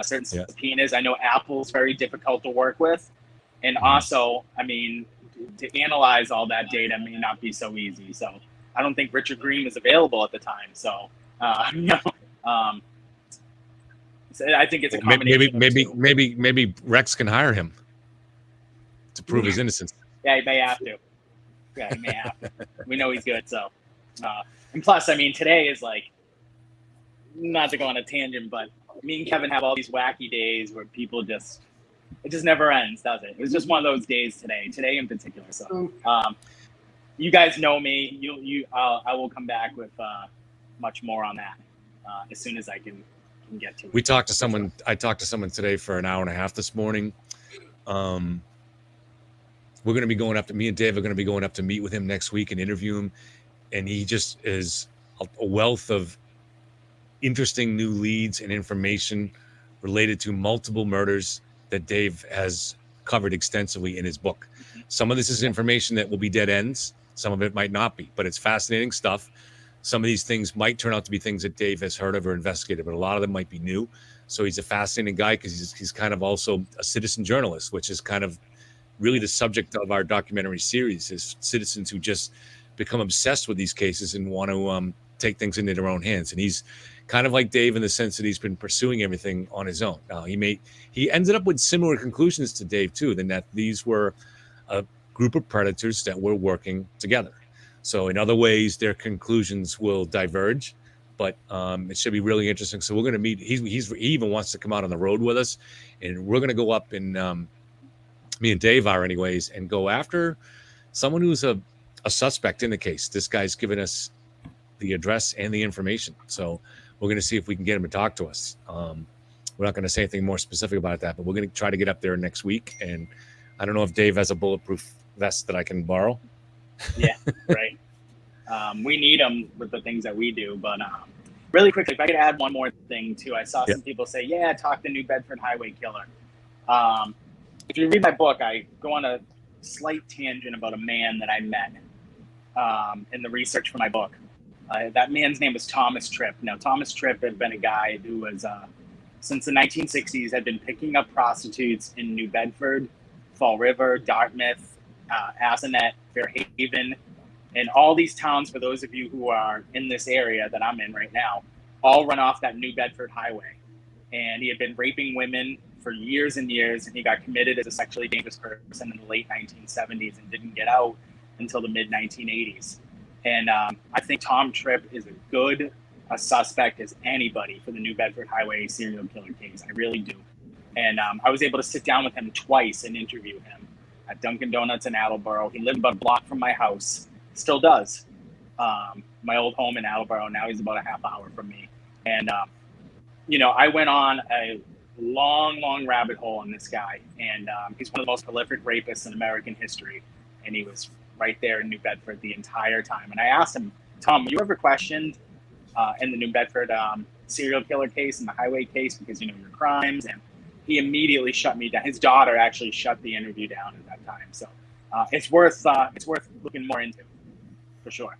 certain subpoenas. I know Apple's very difficult to work with. And also, I mean, to analyze all that data may not be so easy. So I don't think Richard Green was available at the time. So, so I think it's a combination. Maybe Rex can hire him to prove his innocence. Yeah, he may have to. Yeah, he may have to. We know he's good. So, and plus, I mean, today is like, not to go on a tangent, but me and Kevin have all these wacky days where people it just never ends, does it? It was just one of those days today in particular. So, you guys know me. I will come back with much more on that as soon as I can get to it. I talked to someone today for an hour and a half this morning. We're going to be going up to, me and Dave are going to be going up to meet with him next week and interview him. And he just is a wealth of interesting new leads and information related to multiple murders that Dave has covered extensively in his book. Some of this is information that will be dead ends. Some of it might not be, but it's fascinating stuff. Some of these things might turn out to be things that Dave has heard of or investigated, but a lot of them might be new. So he's a fascinating guy because he's kind of also a citizen journalist, which is kind of really the subject of our documentary series, is citizens who just become obsessed with these cases and want to take things into their own hands. And he's kind of like Dave in the sense that he's been pursuing everything on his own. He ended up with similar conclusions to Dave too, than that these were a group of predators that were working together. So in other ways, their conclusions will diverge, but it should be really interesting. So we're going to meet. He even wants to come out on the road with us, and we're going to go up and me and Dave are anyways, and go after someone who's a suspect in the case. This guy's given us the address and the information. So we're going to see if we can get him to talk to us. We're not going to say anything more specific about that, but we're going to try to get up there next week. And I don't know if Dave has a bulletproof vest that I can borrow. Yeah, right. We need them with the things that we do. But really quickly, if I could add one more thing too. I saw some people say, yeah, talk the New Bedford highway killer. If you read my book, I go on a slight tangent about a man that I met in the research for my book. That man's name was Thomas Tripp. Now, Thomas Tripp had been a guy who was, since the 1960s, had been picking up prostitutes in New Bedford, Fall River, Dartmouth, Assinet, Fairhaven, and all these towns, for those of you who are in this area that I'm in right now, all run off that New Bedford highway. And he had been raping women for years and years, and he got committed as a sexually dangerous person in the late 1970s and didn't get out until the mid-1980s. And I think Tom Tripp is as good a suspect as anybody for the New Bedford Highway serial killer case. I really do. And I was able to sit down with him twice and interview him at Dunkin' Donuts in Attleboro. He lived about a block from my house, still does. My old home in Attleboro. Now he's about a half hour from me. And, I went on a long rabbit hole on this guy. And he's one of the most prolific rapists in American history. And he was right there in New Bedford the entire time. And I asked him, Tom, were you ever questioned in the New Bedford serial killer case and the highway case because, your crimes? And he immediately shut me down. His daughter actually shut the interview down at that time. So it's worth looking more into, for sure.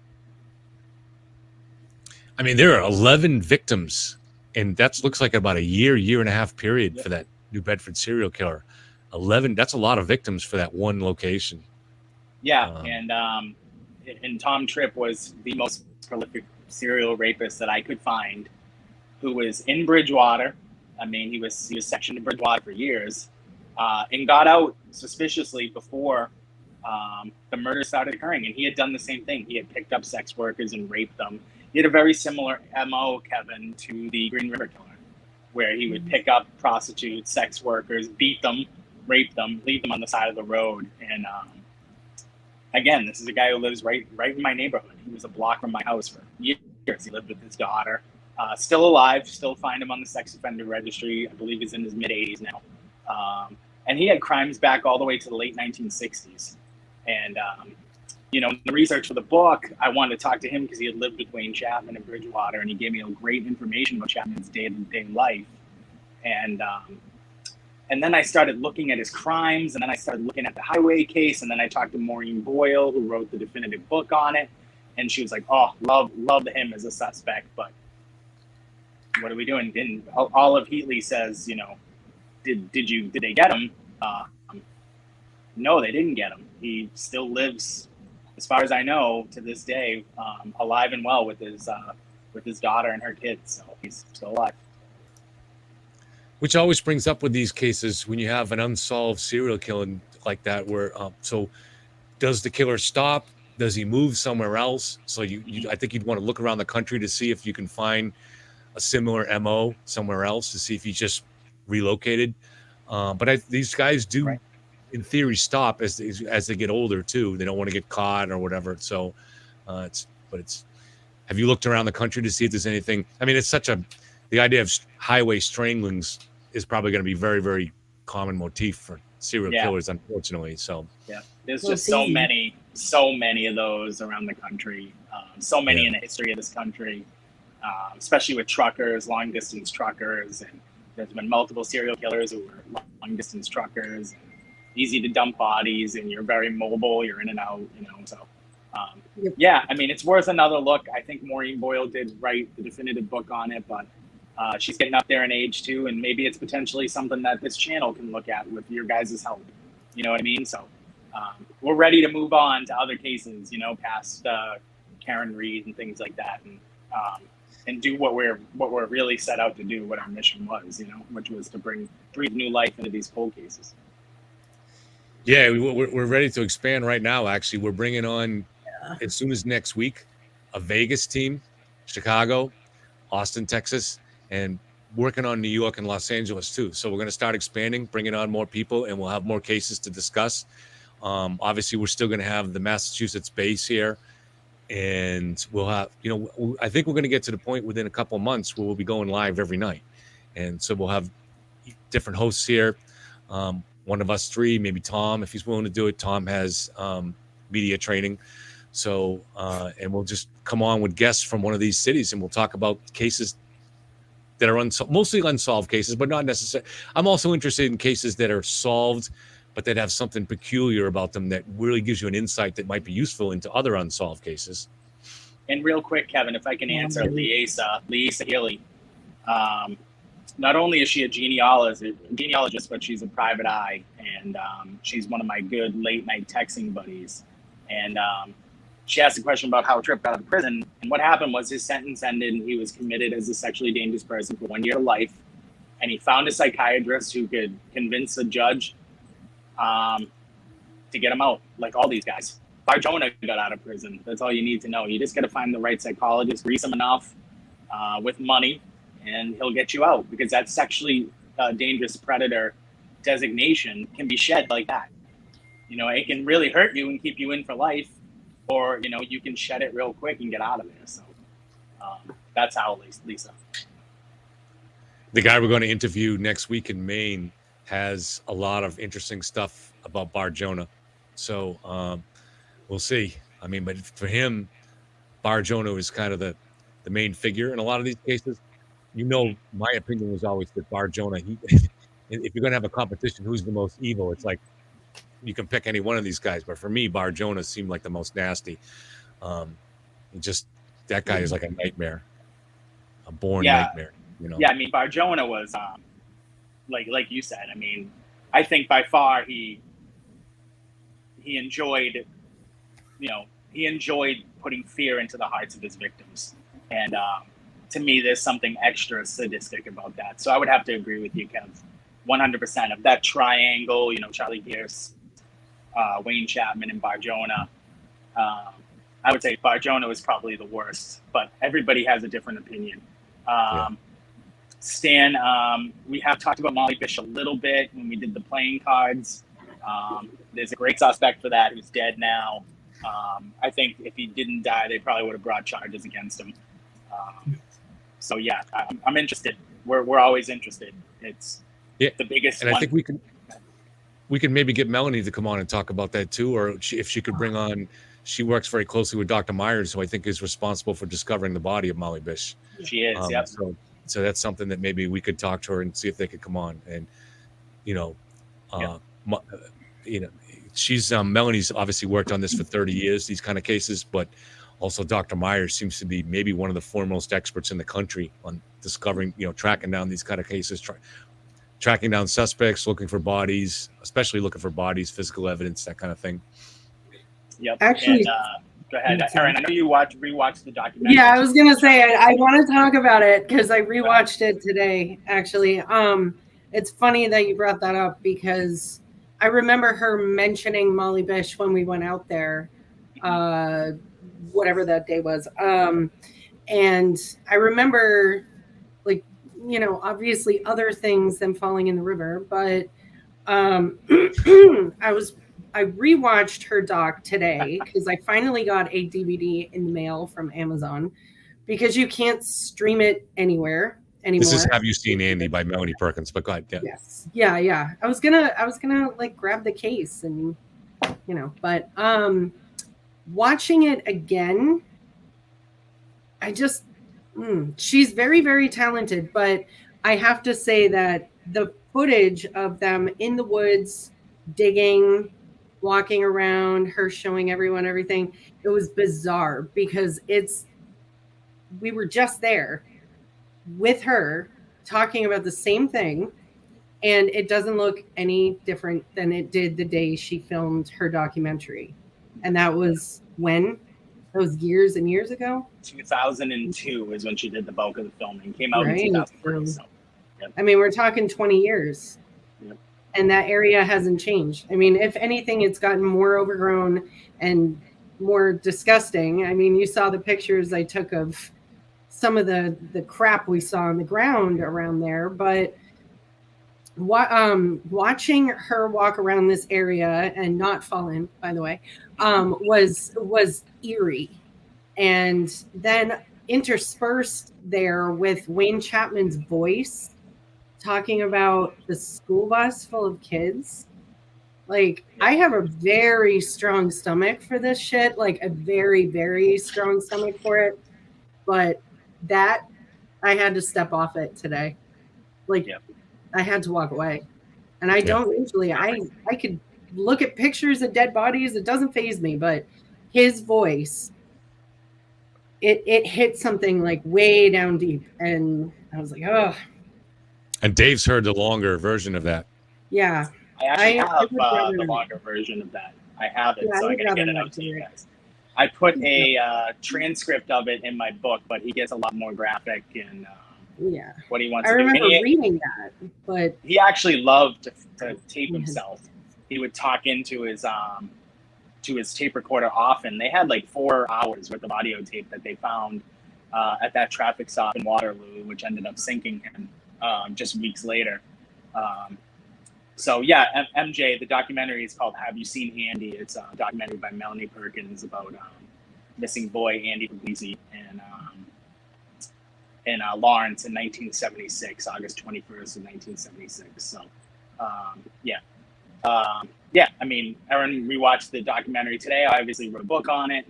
I mean, there are 11 victims, and that looks like about a year and a half period for that New Bedford serial killer. 11, that's a lot of victims for that one location. Yeah, and Tom Tripp was the most prolific serial rapist that I could find, who was in Bridgewater. I mean, he was sectioned in Bridgewater for years, and got out suspiciously before the murder started occurring. And he had done the same thing. He had picked up sex workers and raped them. He had a very similar MO, Kevin, to the Green River Killer, where he would pick up prostitutes, sex workers, beat them, rape them, leave them on the side of the road. And again, this is a guy who lives right in my neighborhood. He was a block from my house for years. He lived with his daughter, still alive, still find him on the sex offender registry. I believe he's in his mid-80s now. And he had crimes back all the way to the late 1960s. And, in the research for the book, I wanted to talk to him because he had lived with Wayne Chapman in Bridgewater, and he gave me great information about Chapman's day-to-day life. And then I started looking at his crimes, and then I started looking at the highway case, and then I talked to Maureen Boyle, who wrote the definitive book on it, and she was like, "Oh, love him as a suspect, but what are we doing?" And Olive Heatley says, did they get him? No, they didn't get him. He still lives, as far as I know, to this day, alive and well with his daughter and her kids. So he's still alive. Which always brings up with these cases when you have an unsolved serial killing like that, where so does the killer stop? Does he move somewhere else? So I think you'd want to look around the country to see if you can find a similar MO somewhere else, to see if he's just relocated. But these guys do, in theory, stop as they get older too. They don't want to get caught or whatever. So have you looked around the country to see if there's anything? I mean, the idea of highway stranglings is probably going to be very, very common motif for serial killers, unfortunately. So there's just so many of those around the country. So many in the history of this country, especially with truckers, long distance truckers, and there's been multiple serial killers who were long distance truckers. And easy to dump bodies, and you're very mobile. You're in and out, So I mean, it's worth another look. I think Maureen Boyle did write the definitive book on it, but she's getting up there in age too, and maybe it's potentially something that this channel can look at with your guys' help. You know what I mean? So we're ready to move on to other cases, past Karen Reed and things like that, and do what we're really set out to do, what our mission was, which was to breathe new life into these cold cases. Yeah, we're ready to expand right now. Actually, we're bringing on as soon as next week a Vegas team, Chicago, Austin, Texas, and working on New York and Los Angeles too. So we're going to start expanding, bringing on more people, and we'll have more cases to discuss. Obviously, we're still going to have the Massachusetts base here, and we'll have, I think we're going to get to the point within a couple of months where we'll be going live every night, and so we'll have different hosts here. One of us three, maybe Tom, if he's willing to do it. Tom has media training, so and we'll just come on with guests from one of these cities, and we'll talk about cases that are mostly unsolved cases, but not necessarily. I'm also interested in cases that are solved, but that have something peculiar about them that really gives you an insight that might be useful into other unsolved cases. And real quick, Kevin, if I can answer Lisa Healy. Not only is she a genealogist, but she's a private eye, and she's one of my good late night texting buddies. And she asked a question about how Tripp got out of prison. And what happened was his sentence ended and he was committed as a sexually dangerous person for 1 year to life. And he found a psychiatrist who could convince a judge to get him out, like all these guys. Barjona got out of prison. That's all you need to know. You just got to find the right psychologist, grease him enough with money, and he'll get you out, because that sexually dangerous predator designation can be shed like that. It can really hurt you and keep you in for life, or, you can shed it real quick and get out of there. So that's how, Lisa. The guy we're going to interview next week in Maine has a lot of interesting stuff about Barjona. So we'll see. I mean, but for him, Barjona is kind of the main figure in a lot of these cases. My opinion was always that Barjona, if you're going to have a competition, who's the most evil? It's like you can pick any one of these guys. But for me, Barjona seemed like the most nasty. That guy is like a nightmare, a born nightmare. Yeah, I mean, Barjona was, like you said, I mean, I think by far he enjoyed, he enjoyed putting fear into the hearts of his victims. And to me, there's something extra sadistic about that. So I would have to agree with you, Kev, 100% of that triangle, Charlie Pierce, Wayne Chapman, and Barjona. I would say Barjona was probably the worst, but everybody has a different opinion. Stan, we have talked about Molly Bish a little bit when we did the playing cards. There's a great suspect for that who's dead now. I think if he didn't die, they probably would have brought charges against him. So yeah, I'm interested. We're always interested. It's the biggest and one. I think we can maybe get Melanie to come on and talk about that too, or if she could bring on. She works very closely with Dr. Myers, who I think is responsible for discovering the body of Molly Bish. She is. Yep. So that's something that maybe we could talk to her and see if they could come on. And she's Melanie's obviously worked on this for 30 years, these kind of cases, but also Dr. Myers seems to be maybe one of the foremost experts in the country on discovering, tracking down these kind of cases, tracking down suspects, looking for bodies, especially looking for bodies, physical evidence, that kind of thing. Yep. Actually, and, go ahead, Erin. I know you rewatched the documentary. Yeah, I was gonna say I want to talk about it because I rewatched it today. Actually, it's funny that you brought that up because I remember her mentioning Molly Bish when we went out there, whatever that day was. And I remember, obviously other things than falling in the river, but I rewatched her doc today because I finally got a DVD in the mail from Amazon because you can't stream it anywhere anymore. This is Have You Seen Andy by Melanie Perkins, but go ahead. Yeah. Yes. Yeah. I was gonna grab the case and but watching it again, I just she's very, very talented, but I have to say that the footage of them in the woods digging, walking around, her showing everyone everything, it was bizarre because we were just there with her talking about the same thing, and it doesn't look any different than it did the day she filmed her documentary. And that was when? That was years and years ago? 2002 is when she did the bulk of the filming. Came out in 2003. So, yep. I mean, we're talking 20 years. Yep. And that area hasn't changed. I mean, if anything, it's gotten more overgrown and more disgusting. I mean, you saw the pictures I took of some of the crap we saw on the ground around there. But Watching her walk around this area and not fall in, by the way, was eerie. And then interspersed there with Wayne Chapman's voice talking about the school bus full of kids. Like, I have a very strong stomach for this shit, like a very, very strong stomach for it. But that, I had to step off it today. Like, I had to walk away. And I don't usually, I could look at pictures of dead bodies. It doesn't faze me, but his voice, it hit something like way down deep. And I was like, oh. And Dave's heard the longer version of that. Yeah. I actually have the longer version of that. I have it, so I gotta get it out to you guys. I put a transcript of it in my book, but he gets a lot more graphic and what he wants I to do. remember reading that, but he actually loved to tape himself. He would talk into his tape recorder often. They had like 4 hours worth of audio tape that they found at that traffic stop in Waterloo, which ended up sinking him just weeks later. So yeah, MJ, the documentary is called "Have You Seen Andy?" It's a documentary by Melanie Perkins about missing boy Andy Puglisi in Lawrence in 1976, August 21st of 1976. So yeah. I mean, Erin rewatched the documentary today. I obviously wrote a book on it.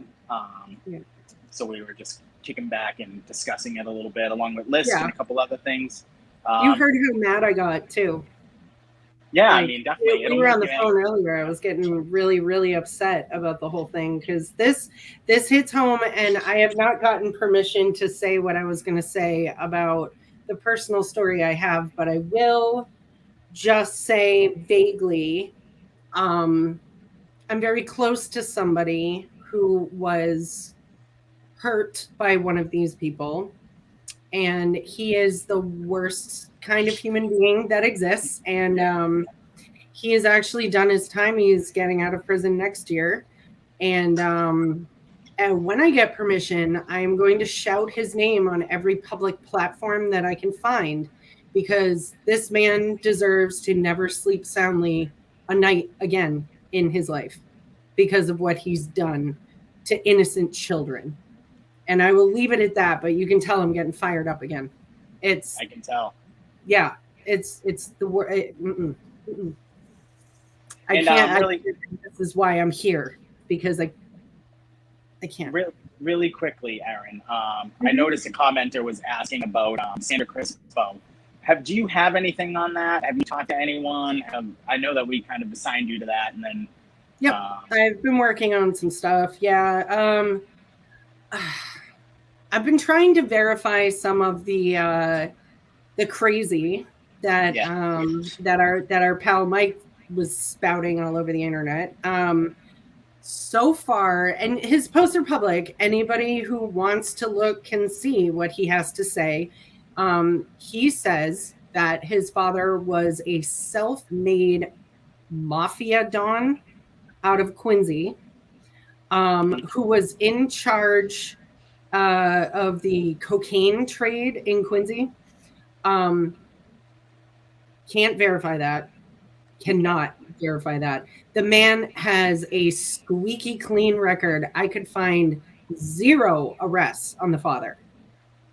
So we were just kicking back and discussing it a little bit, along with LISK and a couple other things. You heard how mad I got too. Yeah, like, I mean, definitely. We were on the phone earlier. I was getting really, really upset about the whole thing because this hits home, and I have not gotten permission to say what I was going to say about the personal story I have, but I will just say vaguely, I'm very close to somebody who was hurt by one of these people, and he is the worst kind of human being that exists, and he has actually done his time. He's getting out of prison next year, and when I get permission, I'm going to shout his name on every public platform that I can find, because this man deserves to never sleep soundly a night again in his life because of what he's done to innocent children. And I will leave it at that, but you can tell I'm getting fired up again. I can tell. Yeah, it's the word. I can't. This is why I'm here, because I can't. Really quickly, Erin. I noticed a commenter was asking about Sandra Crispo. Do you have anything on that? Have you talked to anyone? I know that we kind of assigned you to that, and then. Yep, I've been working on some stuff. Yeah. I've been trying to verify some of the crazy that that our pal Mike was spouting all over the internet. So far, and his posts are public. Anybody who wants to look can see what he has to say. He says that his father was a self-made mafia don out of Quincy, who was in charge of the cocaine trade in Quincy. Can't verify that. Cannot verify that. The man has a squeaky clean record. I could find 0 arrests on the father.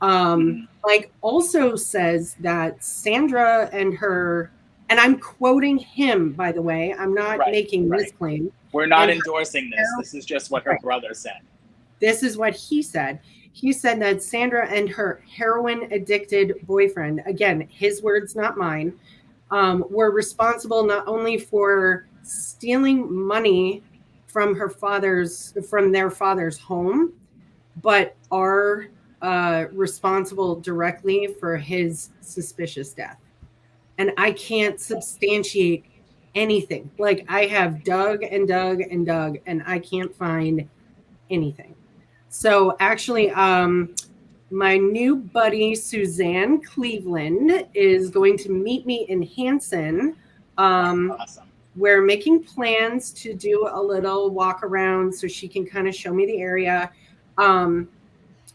Mike also says that Sandra and her, and I'm quoting him, by the way, I'm not making this claim. We're not endorsing this. This is just what her brother said. This is what he said. He said that Sandra and her heroin-addicted boyfriend, again, his words, not mine, were responsible not only for stealing money from their father's home, but are responsible directly for his suspicious death. And I can't substantiate anything. Like, I have dug and dug and dug, and I can't find anything. So actually, my new buddy, Suzanne Cleveland, is going to meet me in Hanson. Awesome. We're making plans to do a little walk around so she can kind of show me the area.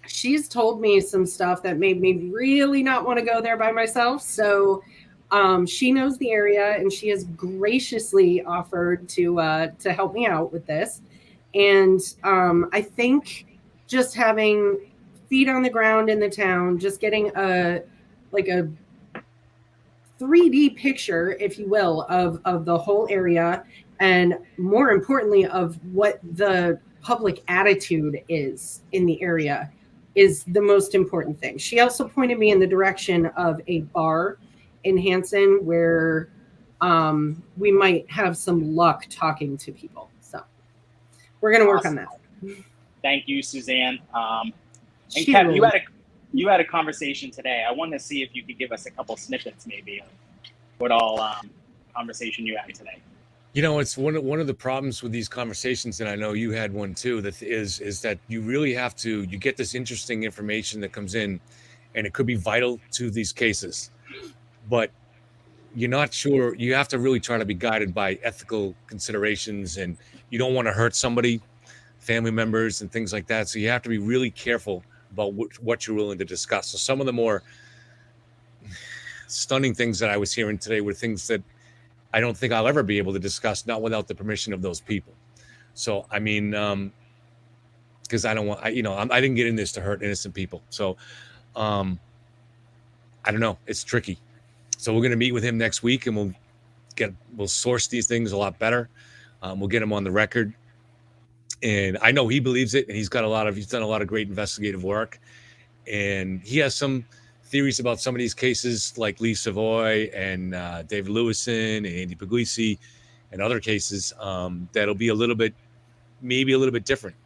She's told me some stuff that made me really not want to go there by myself. So She knows the area, and she has graciously offered to help me out with this. And I think just having feet on the ground in the town, just getting a 3D picture, if you will, of the whole area, and more importantly, of what the public attitude is in the area is the most important thing. She also pointed me in the direction of a bar in Hanson where we might have some luck talking to people. So we're going to work on that. Thank you, Suzanne. And She Kevin, rules. you had a conversation today. I wanted to see if you could give us a couple snippets, maybe, of what all conversation you had today. You know, it's one of the problems with these conversations, and I know you had one too, that is that you really have to, you get this interesting information that comes in, and it could be vital to these cases, but you're not sure. You have to really try to be guided by ethical considerations, and you don't want to hurt somebody, family members and things like that. So you have to be really careful about what you're willing to discuss. So some of the more stunning things that I was hearing today were things that I don't think I'll ever be able to discuss, not without the permission of those people. So, I mean, because I don't want, I didn't get in this to hurt innocent people. So, I don't know. It's tricky. So we're going to meet with him next week, and we'll source these things a lot better. We'll get him on the record. And I know he believes it, and he's done a lot of great investigative work. And he has some theories about some of these cases, like Lee Savoy and David Lewison and Andy Puglisi and other cases that'll be maybe a little bit different.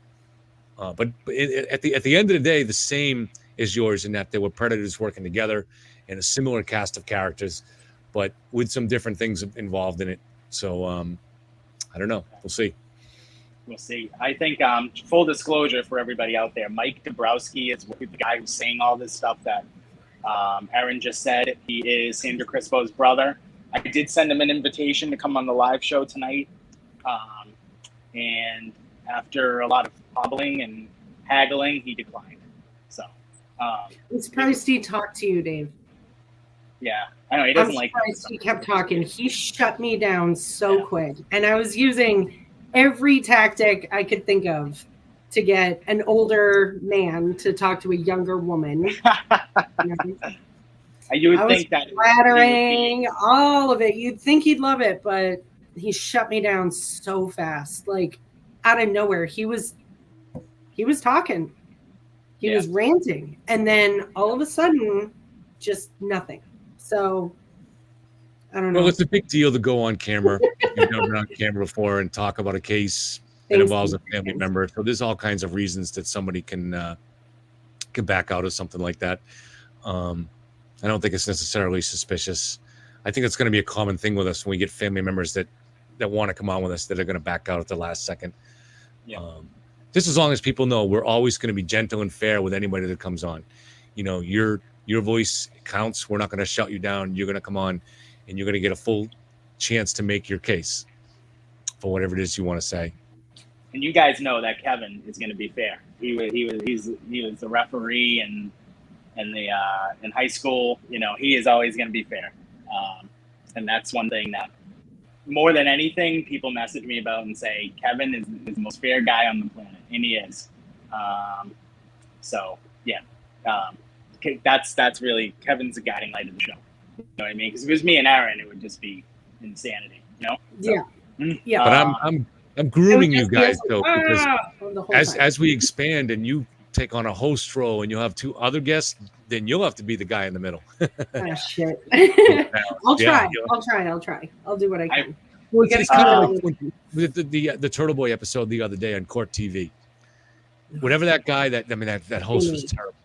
But at the end of the day, the same as yours, in that there were predators working together and a similar cast of characters, but with some different things involved in it. So I don't know. We'll see. We'll see. I think full disclosure for everybody out there, Mike Dubrowski is the guy who's saying all this stuff that Aaron just said. He is Sandra Crispo's brother. I did send him an invitation to come on the live show tonight. And after a lot of hobbling and haggling, he declined. So I'm surprised he talked to you, Dave. Yeah, I know he doesn't like it. He kept talking. He shut me down so quick. And I was using every tactic I could think of to get an older man to talk to a younger woman. You would think that flattering, all of it. You'd think he'd love it, but he shut me down so fast, like out of nowhere. He was talking. He was ranting, and then all of a sudden, just nothing. So I don't know. Well, it's a big deal to go on camera. You've never been on camera before and talk about a case that involves a family member. So there's all kinds of reasons that somebody can back out of something like that. I don't think it's necessarily suspicious. I think it's going to be a common thing with us when we get family members that want to come on with us that are going to back out at the last second. Yeah. Just as long as people know we're always going to be gentle and fair with anybody that comes on. You know, your voice counts. We're not going to shut you down. You're going to come on, and you're going to get a full chance to make your case for whatever it is you want to say. And you guys know that Kevin is going to be fair. He was the referee and in high school. You know, he is always going to be fair. And that's one thing that more than anything people message me about and say Kevin is the most fair guy on the planet, and he is. So yeah, that's really Kevin's the guiding light of the show. You know what I mean? Because if it was me and Aaron, it would just be insanity. You know? So, yeah. But I'm grooming you guys though, because as we expand and you take on a host role and you'll have two other guests, then you'll have to be the guy in the middle. Oh, shit. I'll try. I'll do what I can. Well, it's kind of like the Turtle Boy episode the other day on Court TV. Whatever that guy, that host was terrible.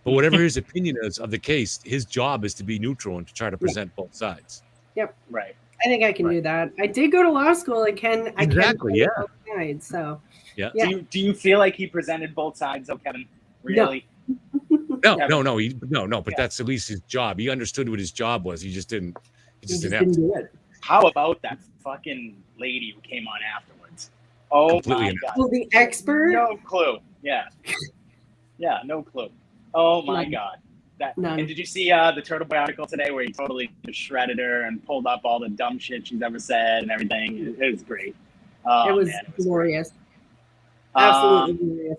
But whatever his opinion is of the case, his job is to be neutral and to try to present both sides. Yep. Right. I think I can do that. I did go to law school. I can yeah. both sides, so yeah. Do you feel like he presented both sides though, Kevin? Really? No. But that's at least his job. He understood what his job was. He just didn't do it. How about that fucking lady who came on afterwards? Oh completely my God. Oh, the expert? No clue. Yeah. Yeah, no clue. Oh my God. None. And did you see the Turtle Boy article today where he totally shredded her and pulled up all the dumb shit she's ever said and everything? It was great. It was glorious. Absolutely glorious.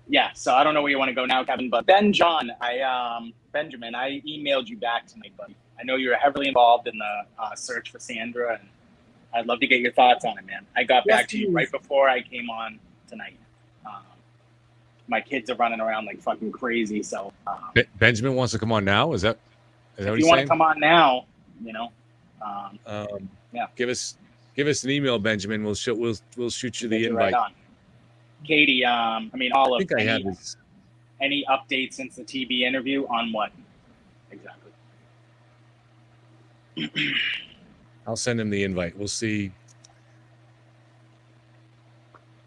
Yeah, so I don't know where you want to go now, Kevin, but Benjamin, I emailed you back tonight, buddy. I know you were heavily involved in the search for Sandra, and I'd love to get your thoughts on it, man. I got back to you right before I came on tonight. My kids are running around like fucking crazy, so Benjamin wants to come on now. Is that what if he's you want saying? to come on now, yeah. Give us an email, Benjamin. We'll shoot you the invite. Right on. Katie, Olive. I think I have this. Any updates since the TB interview on what exactly? I'll send him the invite. We'll see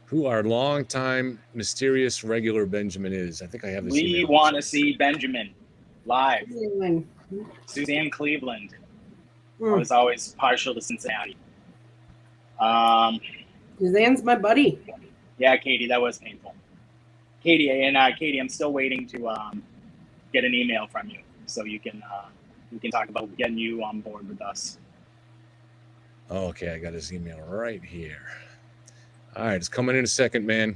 who our longtime mysterious regular Benjamin is. I think I have this. We want to see Benjamin live. Suzanne Cleveland. I was always partial to Cincinnati. Suzanne's my buddy. Yeah, Katie, that was painful. Katie, I'm still waiting to get an email from you so you can talk about getting you on board with us. Okay, I got his email right here. All right, it's coming in a second, man.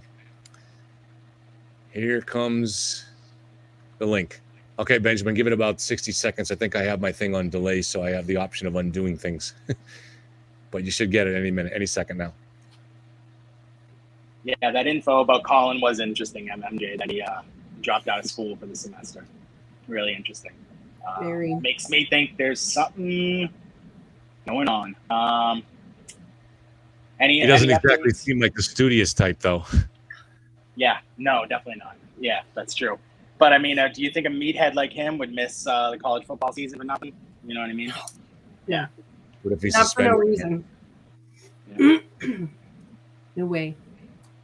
Here comes the link. Okay, Benjamin, give it about 60 seconds. I think I have my thing on delay, so I have the option of undoing things. But you should get it any minute, any second now. Yeah, that info about Colin was interesting, MJ, that he dropped out of school for the semester. Really interesting. Very. Makes me think there's something going on. He doesn't exactly seem like the studious type, though. Yeah, no, definitely not. Yeah, that's true. But do you think a meathead like him would miss the college football season for nothing? You know what I mean? Yeah. What if he's not for no suspended? reason? Yeah. No way.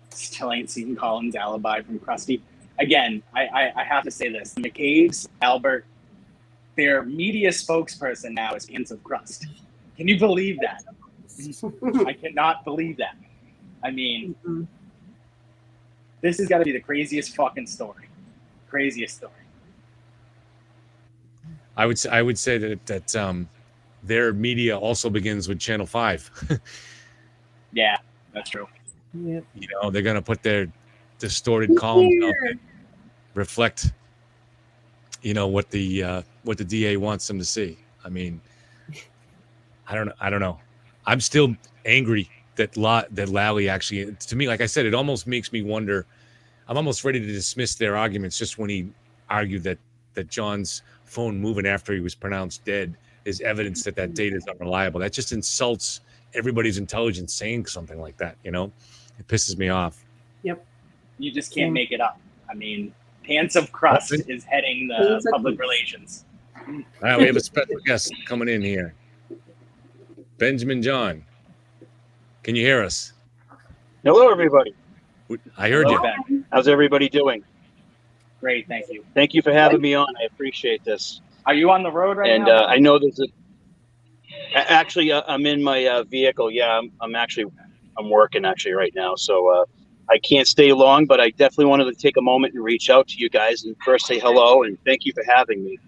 Still ain't seen Colin's alibi from Krusty. Again, I have to say this. McCabe's, Albert, their media spokesperson now is Hints of Crust. Can you believe that? I cannot believe that. This has got to be the craziest fucking story. Craziest story. I would say that their media also begins with Channel 5. Yeah, that's true. Yep. They're gonna put their distorted columns out there, reflect, what the DA wants them to see. I don't know. I'm still angry that Lally actually, to me, like I said, it almost makes me wonder. I'm almost ready to dismiss their arguments just when he argued that John's phone moving after he was pronounced dead is evidence that data is unreliable. That just insults everybody's intelligence saying something like that, It pisses me off. Yep. You just can't make it up. Pants of Crust is heading the public relations. All right, we have a special guest coming in here. Benjamin John. Can you hear us? Hello, everybody. I heard you. Ben. How's everybody doing? Great, thank you. Thank you for having me on. I appreciate this. Are you on the road right now? And I know there's actually, I'm in my vehicle. Yeah, I'm working actually right now. So I can't stay long, but I definitely wanted to take a moment and reach out to you guys and first say hello and thank you for having me.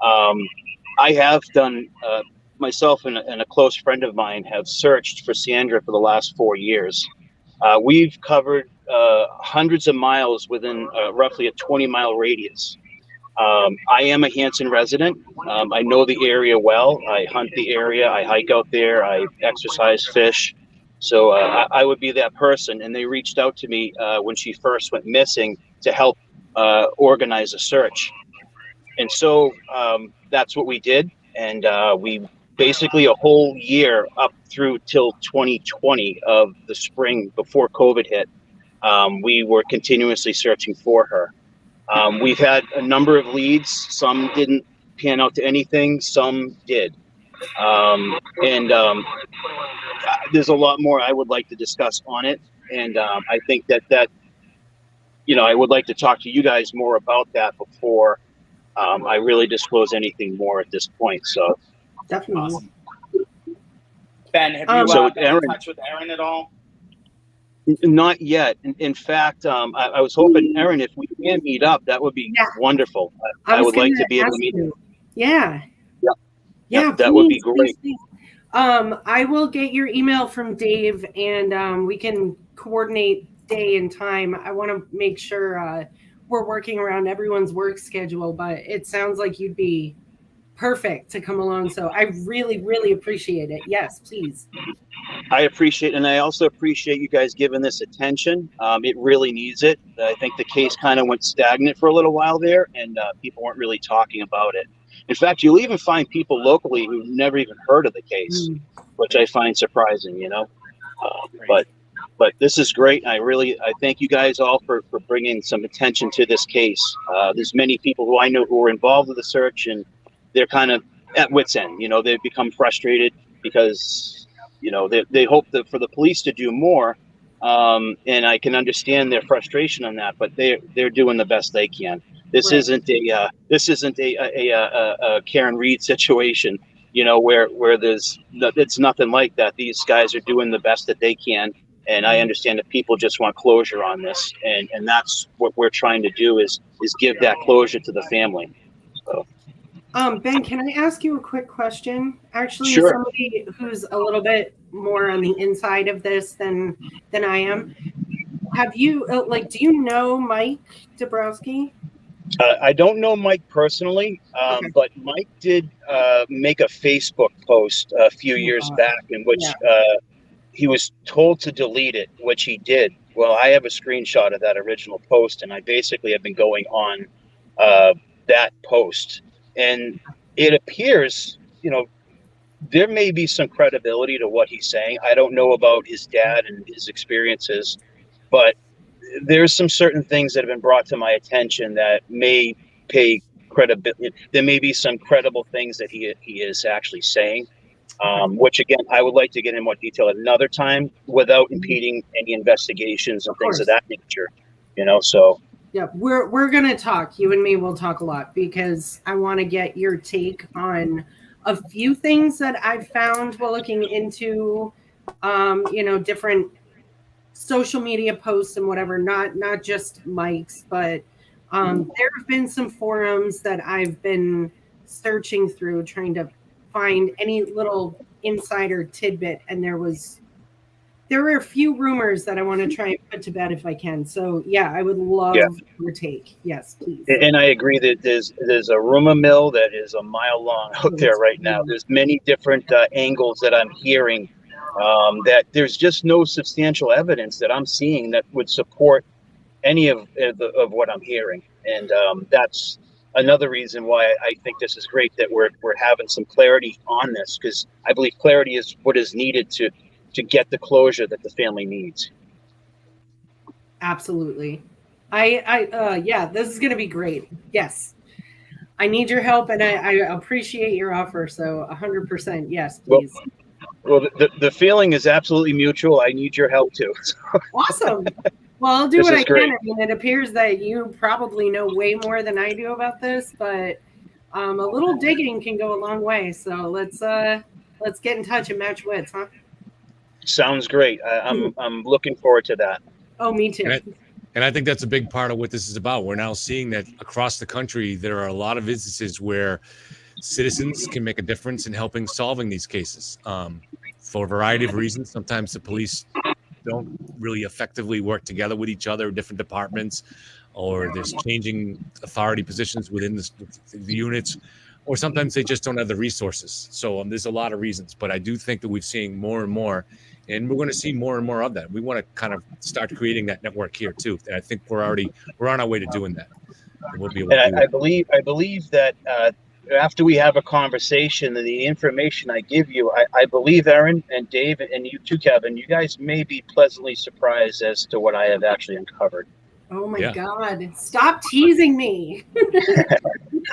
I have done, myself and a close friend of mine have searched for Sandra for the last 4 years. We've covered hundreds of miles within roughly a 20-mile radius. I am a Hanson resident. I know the area well. I hunt the area. I hike out there. I exercise, fish. So I would be that person. And they reached out to me when she first went missing to help organize a search. And so that's what we did. And we basically a whole year up through till 2020 of the spring before COVID hit, we were continuously searching for her. We've had a number of leads. Some didn't pan out to anything. Some did. There's a lot more I would like to discuss on it. And I think that I would like to talk to you guys more about that before I really disclose anything more at this point. So definitely. Awesome. Ben, have you been in touch with Aaron at all? Not yet. In fact, I was hoping, Erin, if we can meet up, that would be wonderful. I would like to be able to meet you. Yeah. Yeah. Yeah, that would be great. Please. I will get your email from Dave, and we can coordinate day and time. I want to make sure we're working around everyone's work schedule, but it sounds like you'd be perfect to come along. So I really, really appreciate it. Yes, please. I appreciate, and I also appreciate you guys giving this attention. It really needs it. I think the case kind of went stagnant for a little while there, and people weren't really talking about it. In fact, you'll even find people locally who've never even heard of the case, which I find surprising, you know. But this is great. I thank you guys all for bringing some attention to this case. There's many people who I know who were involved with the search, and they're kind of at wit's end. You know, they've become frustrated because, you know, they hope for the police to do more. And I can understand their frustration on that, but they're doing the best they can. This isn't a Karen Reed situation, you know, where it's nothing like that. These guys are doing the best that they can. And I understand that people just want closure on this, and that's what we're trying to do is give that closure to the family. So. Ben, can I ask you a quick question? Actually, Sure. Somebody who's a little bit more on the inside of this than I am. Have you do you know Mike Dubrowski? I don't know Mike personally, but Mike did make a Facebook post a few years back in which he was told to delete it, which he did. Well, I have a screenshot of that original post, and I basically have been going on that post. And it appears, you know, there may be some credibility to what he's saying. I don't know about his dad and his experiences, but there's some certain things that have been brought to my attention that may pay credibility. There may be some credible things that he is actually saying, which again, I would like to get in more detail at another time without impeding any investigations and things of that nature, you know, so. Yeah, we're gonna talk. You and me will talk a lot because I want to get your take on a few things that I've found while looking into, you know, different social media posts and whatever. Not just Mike's, but there have been some forums that I've been searching through, trying to find any little insider tidbit, and there were a few rumors that I want to try and put to bed if I can. So yeah, I would love your take. Yes, please. And I agree that there's a rumor mill that is a mile long out there right now. There's many different angles that I'm hearing that there's just no substantial evidence that I'm seeing that would support any of what I'm hearing. And that's another reason why I think this is great that we're having some clarity on this, because I believe clarity is what is needed to get the closure that the family needs. Absolutely. This is going to be great. Yes. I need your help, and I appreciate your offer. So 100%. Yes, please. Well, the feeling is absolutely mutual. I need your help too. Awesome. Well, I'll do what I can. I mean, it appears that you probably know way more than I do about this, but a little digging can go a long way. So let's get in touch and match wits, huh? Sounds great. I'm looking forward to that. Oh, me too. And I think that's a big part of what this is about. We're now seeing that across the country, there are a lot of instances where citizens can make a difference in helping solving these cases for a variety of reasons. Sometimes the police don't really effectively work together with each other, different departments, or there's changing authority positions within the units, or sometimes they just don't have the resources. So there's a lot of reasons, but I do think that we're seeing more and more, and we're going to see more and more of that. We want to kind of start creating that network here too. And I think we're on our way to doing that. And we'll be able to do I believe that after we have a conversation and the information I give you, I believe Erin and Dave and you too, Kevin, you guys may be pleasantly surprised as to what I have actually uncovered. Oh my God. Stop teasing me.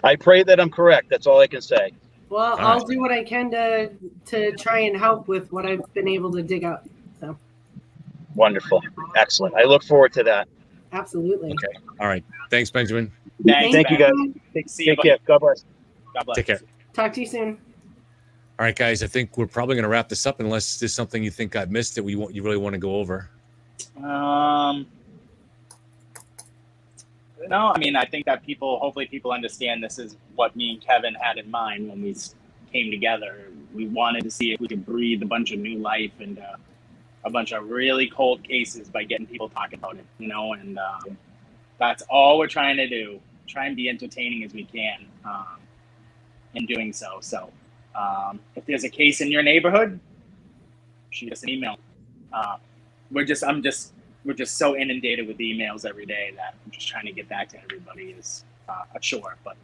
I pray that I'm correct. That's all I can say. Well, I'll do what I can to try and help with what I've been able to dig up. So wonderful. Excellent. I look forward to that. Absolutely. Okay. All right. Thanks, Benjamin. Thank you, guys. Take care. God bless. Take care. Talk to you soon. All right, guys. I think we're probably going to wrap this up unless there's something you think I've missed that you really want to go over. No, I mean, I think that hopefully people understand this is what me and Kevin had in mind when we came together. We wanted to see if we could breathe a bunch of new life into a bunch of really cold cases by getting people talking about it, and that's all we're trying to do. Try and be entertaining as we can in doing so. So if there's a case in your neighborhood, shoot us an email. We're just so inundated with emails every day that I'm just trying to get back to everybody is a chore. But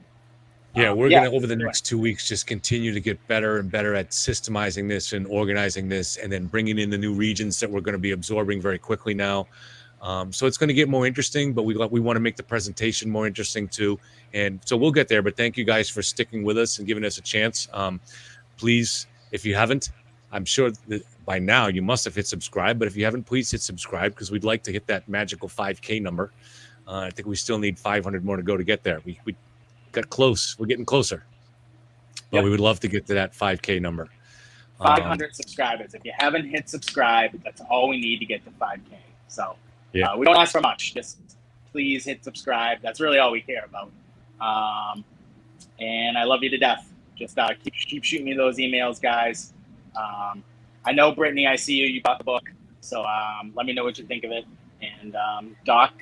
yeah, we're going to, over the next 2 weeks, just continue to get better and better at systemizing this and organizing this, and then bringing in the new regions that we're going to be absorbing very quickly now. So it's going to get more interesting, but we want to make the presentation more interesting too. And so we'll get there, but thank you guys for sticking with us and giving us a chance. Please, if you haven't, I'm sure that by now you must have hit subscribe, but if you haven't, please hit subscribe, because we'd like to hit that magical 5K number. I think we still need 500 more to go to get there. We got close. We're getting closer, but we would love to get to that 5K number. 500 subscribers. If you haven't hit subscribe, that's all we need to get to 5K. So we don't ask for much. Just please hit subscribe. That's really all we care about. And I love you to death. Just keep shooting me those emails, guys. I know, Brittany, I see you. You bought the book. So let me know what you think of it. And Doc,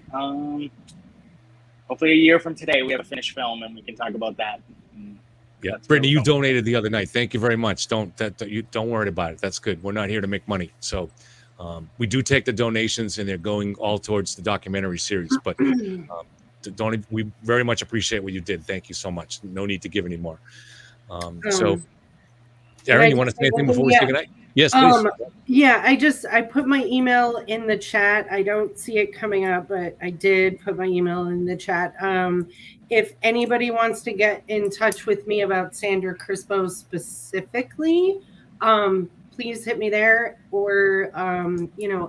hopefully a year from today, we have a finished film and we can talk about that. Yeah, Brittany, you donated the other night. Thank you very much. Don't worry about it. That's good. We're not here to make money. So we do take the donations, and they're going all towards the documentary series. But we very much appreciate what you did. Thank you so much. No need to give any more. So, Erin, you want to say anything before we say goodnight? Yes, please. Yeah, I put my email in the chat. I don't see it coming up, but I did put my email in the chat. If anybody wants to get in touch with me about Sandra Crispo specifically, please hit me there, or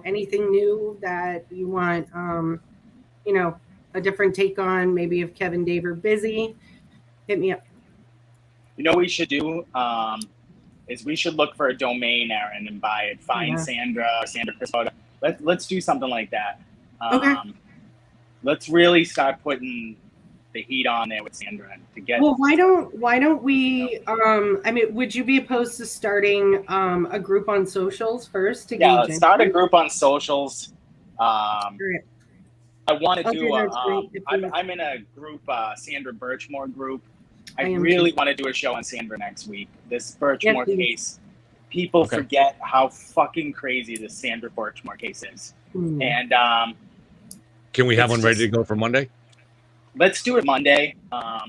anything new that you want, a different take on. Maybe if Kevin, Dave are busy, hit me up. What we should do is we should look for a domain, Aaron, and buy it. Find Sandra Crispo. Let's do something like that. Okay. Let's really start putting the heat on there with Sandra to get. Well, why don't we? Would you be opposed to starting a group on socials first to gauge? Yeah, start a group on socials. I want to do I'm in a group, Sandra Birchmore group. I really want to do a show on Sandra next week. This Birchmore case, people forget how fucking crazy this Sandra Birchmore case is. And can we have one ready to go for Monday? Let's do it Monday.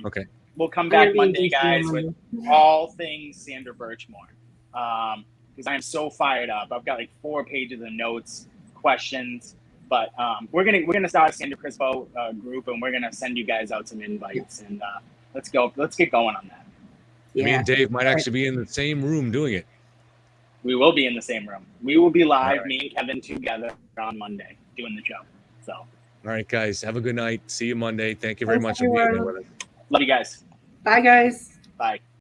Okay. We'll come back Monday, guys, with all things Sandra Birchmore. Because I am so fired up. I've got like 4 pages of notes, questions. But we're gonna start a Sandra Crispo group, and we're gonna send you guys out some invites, and let's go. Let's get going on that. Yeah. Me and Dave might actually be in the same room doing it. We will be in the same room. We will be live, me and Kevin together on Monday doing the show. So. All right, guys. Have a good night. See you Monday. Thank you very much for being there with us. Love you guys. Bye, guys. Bye.